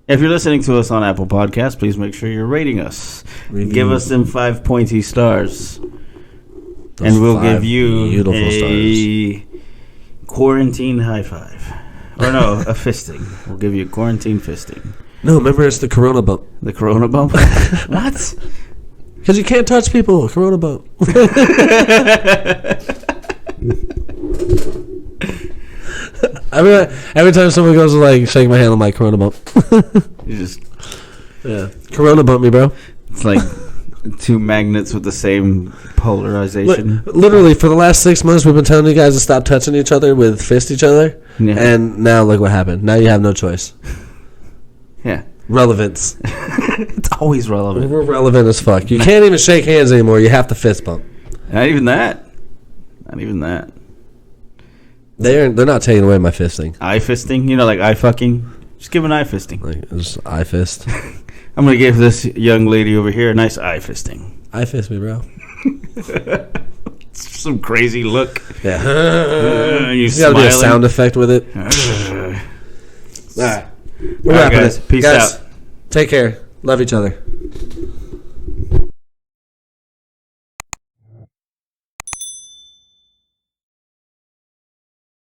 If you're listening to us on Apple Podcasts, please make sure you're rating us. Give us them 5 pointy stars. And we'll give you a quarantine high five. Or no, a fisting. We'll give you a quarantine fisting. No, remember it's the Corona bump. The Corona bump? What? Because you can't touch people. Corona bump. Every time someone goes to shake my hand, I'm like, Corona bump. You just... Yeah. Corona bump me, bro. It's like 2 magnets with the same polarization. Literally, for the last 6 months, we've been telling you guys to stop touching each other with fist each other. Yeah. And now look what happened. Now you have no choice. Yeah. Relevance. It's always relevant. We're relevant as fuck. You can't even shake hands anymore. You have to fist bump. Not even that. Not even that. They're not taking away my fisting. Eye fisting? Eye fucking? Just give an eye fisting. Just eye fist. I'm going to give this young lady over here a nice eye fisting. Eye fist me, bro. Some crazy look. Yeah. You gotta be a sound effect with it. All right. We're wrapping guys. it. Peace out. Take care. Love each other.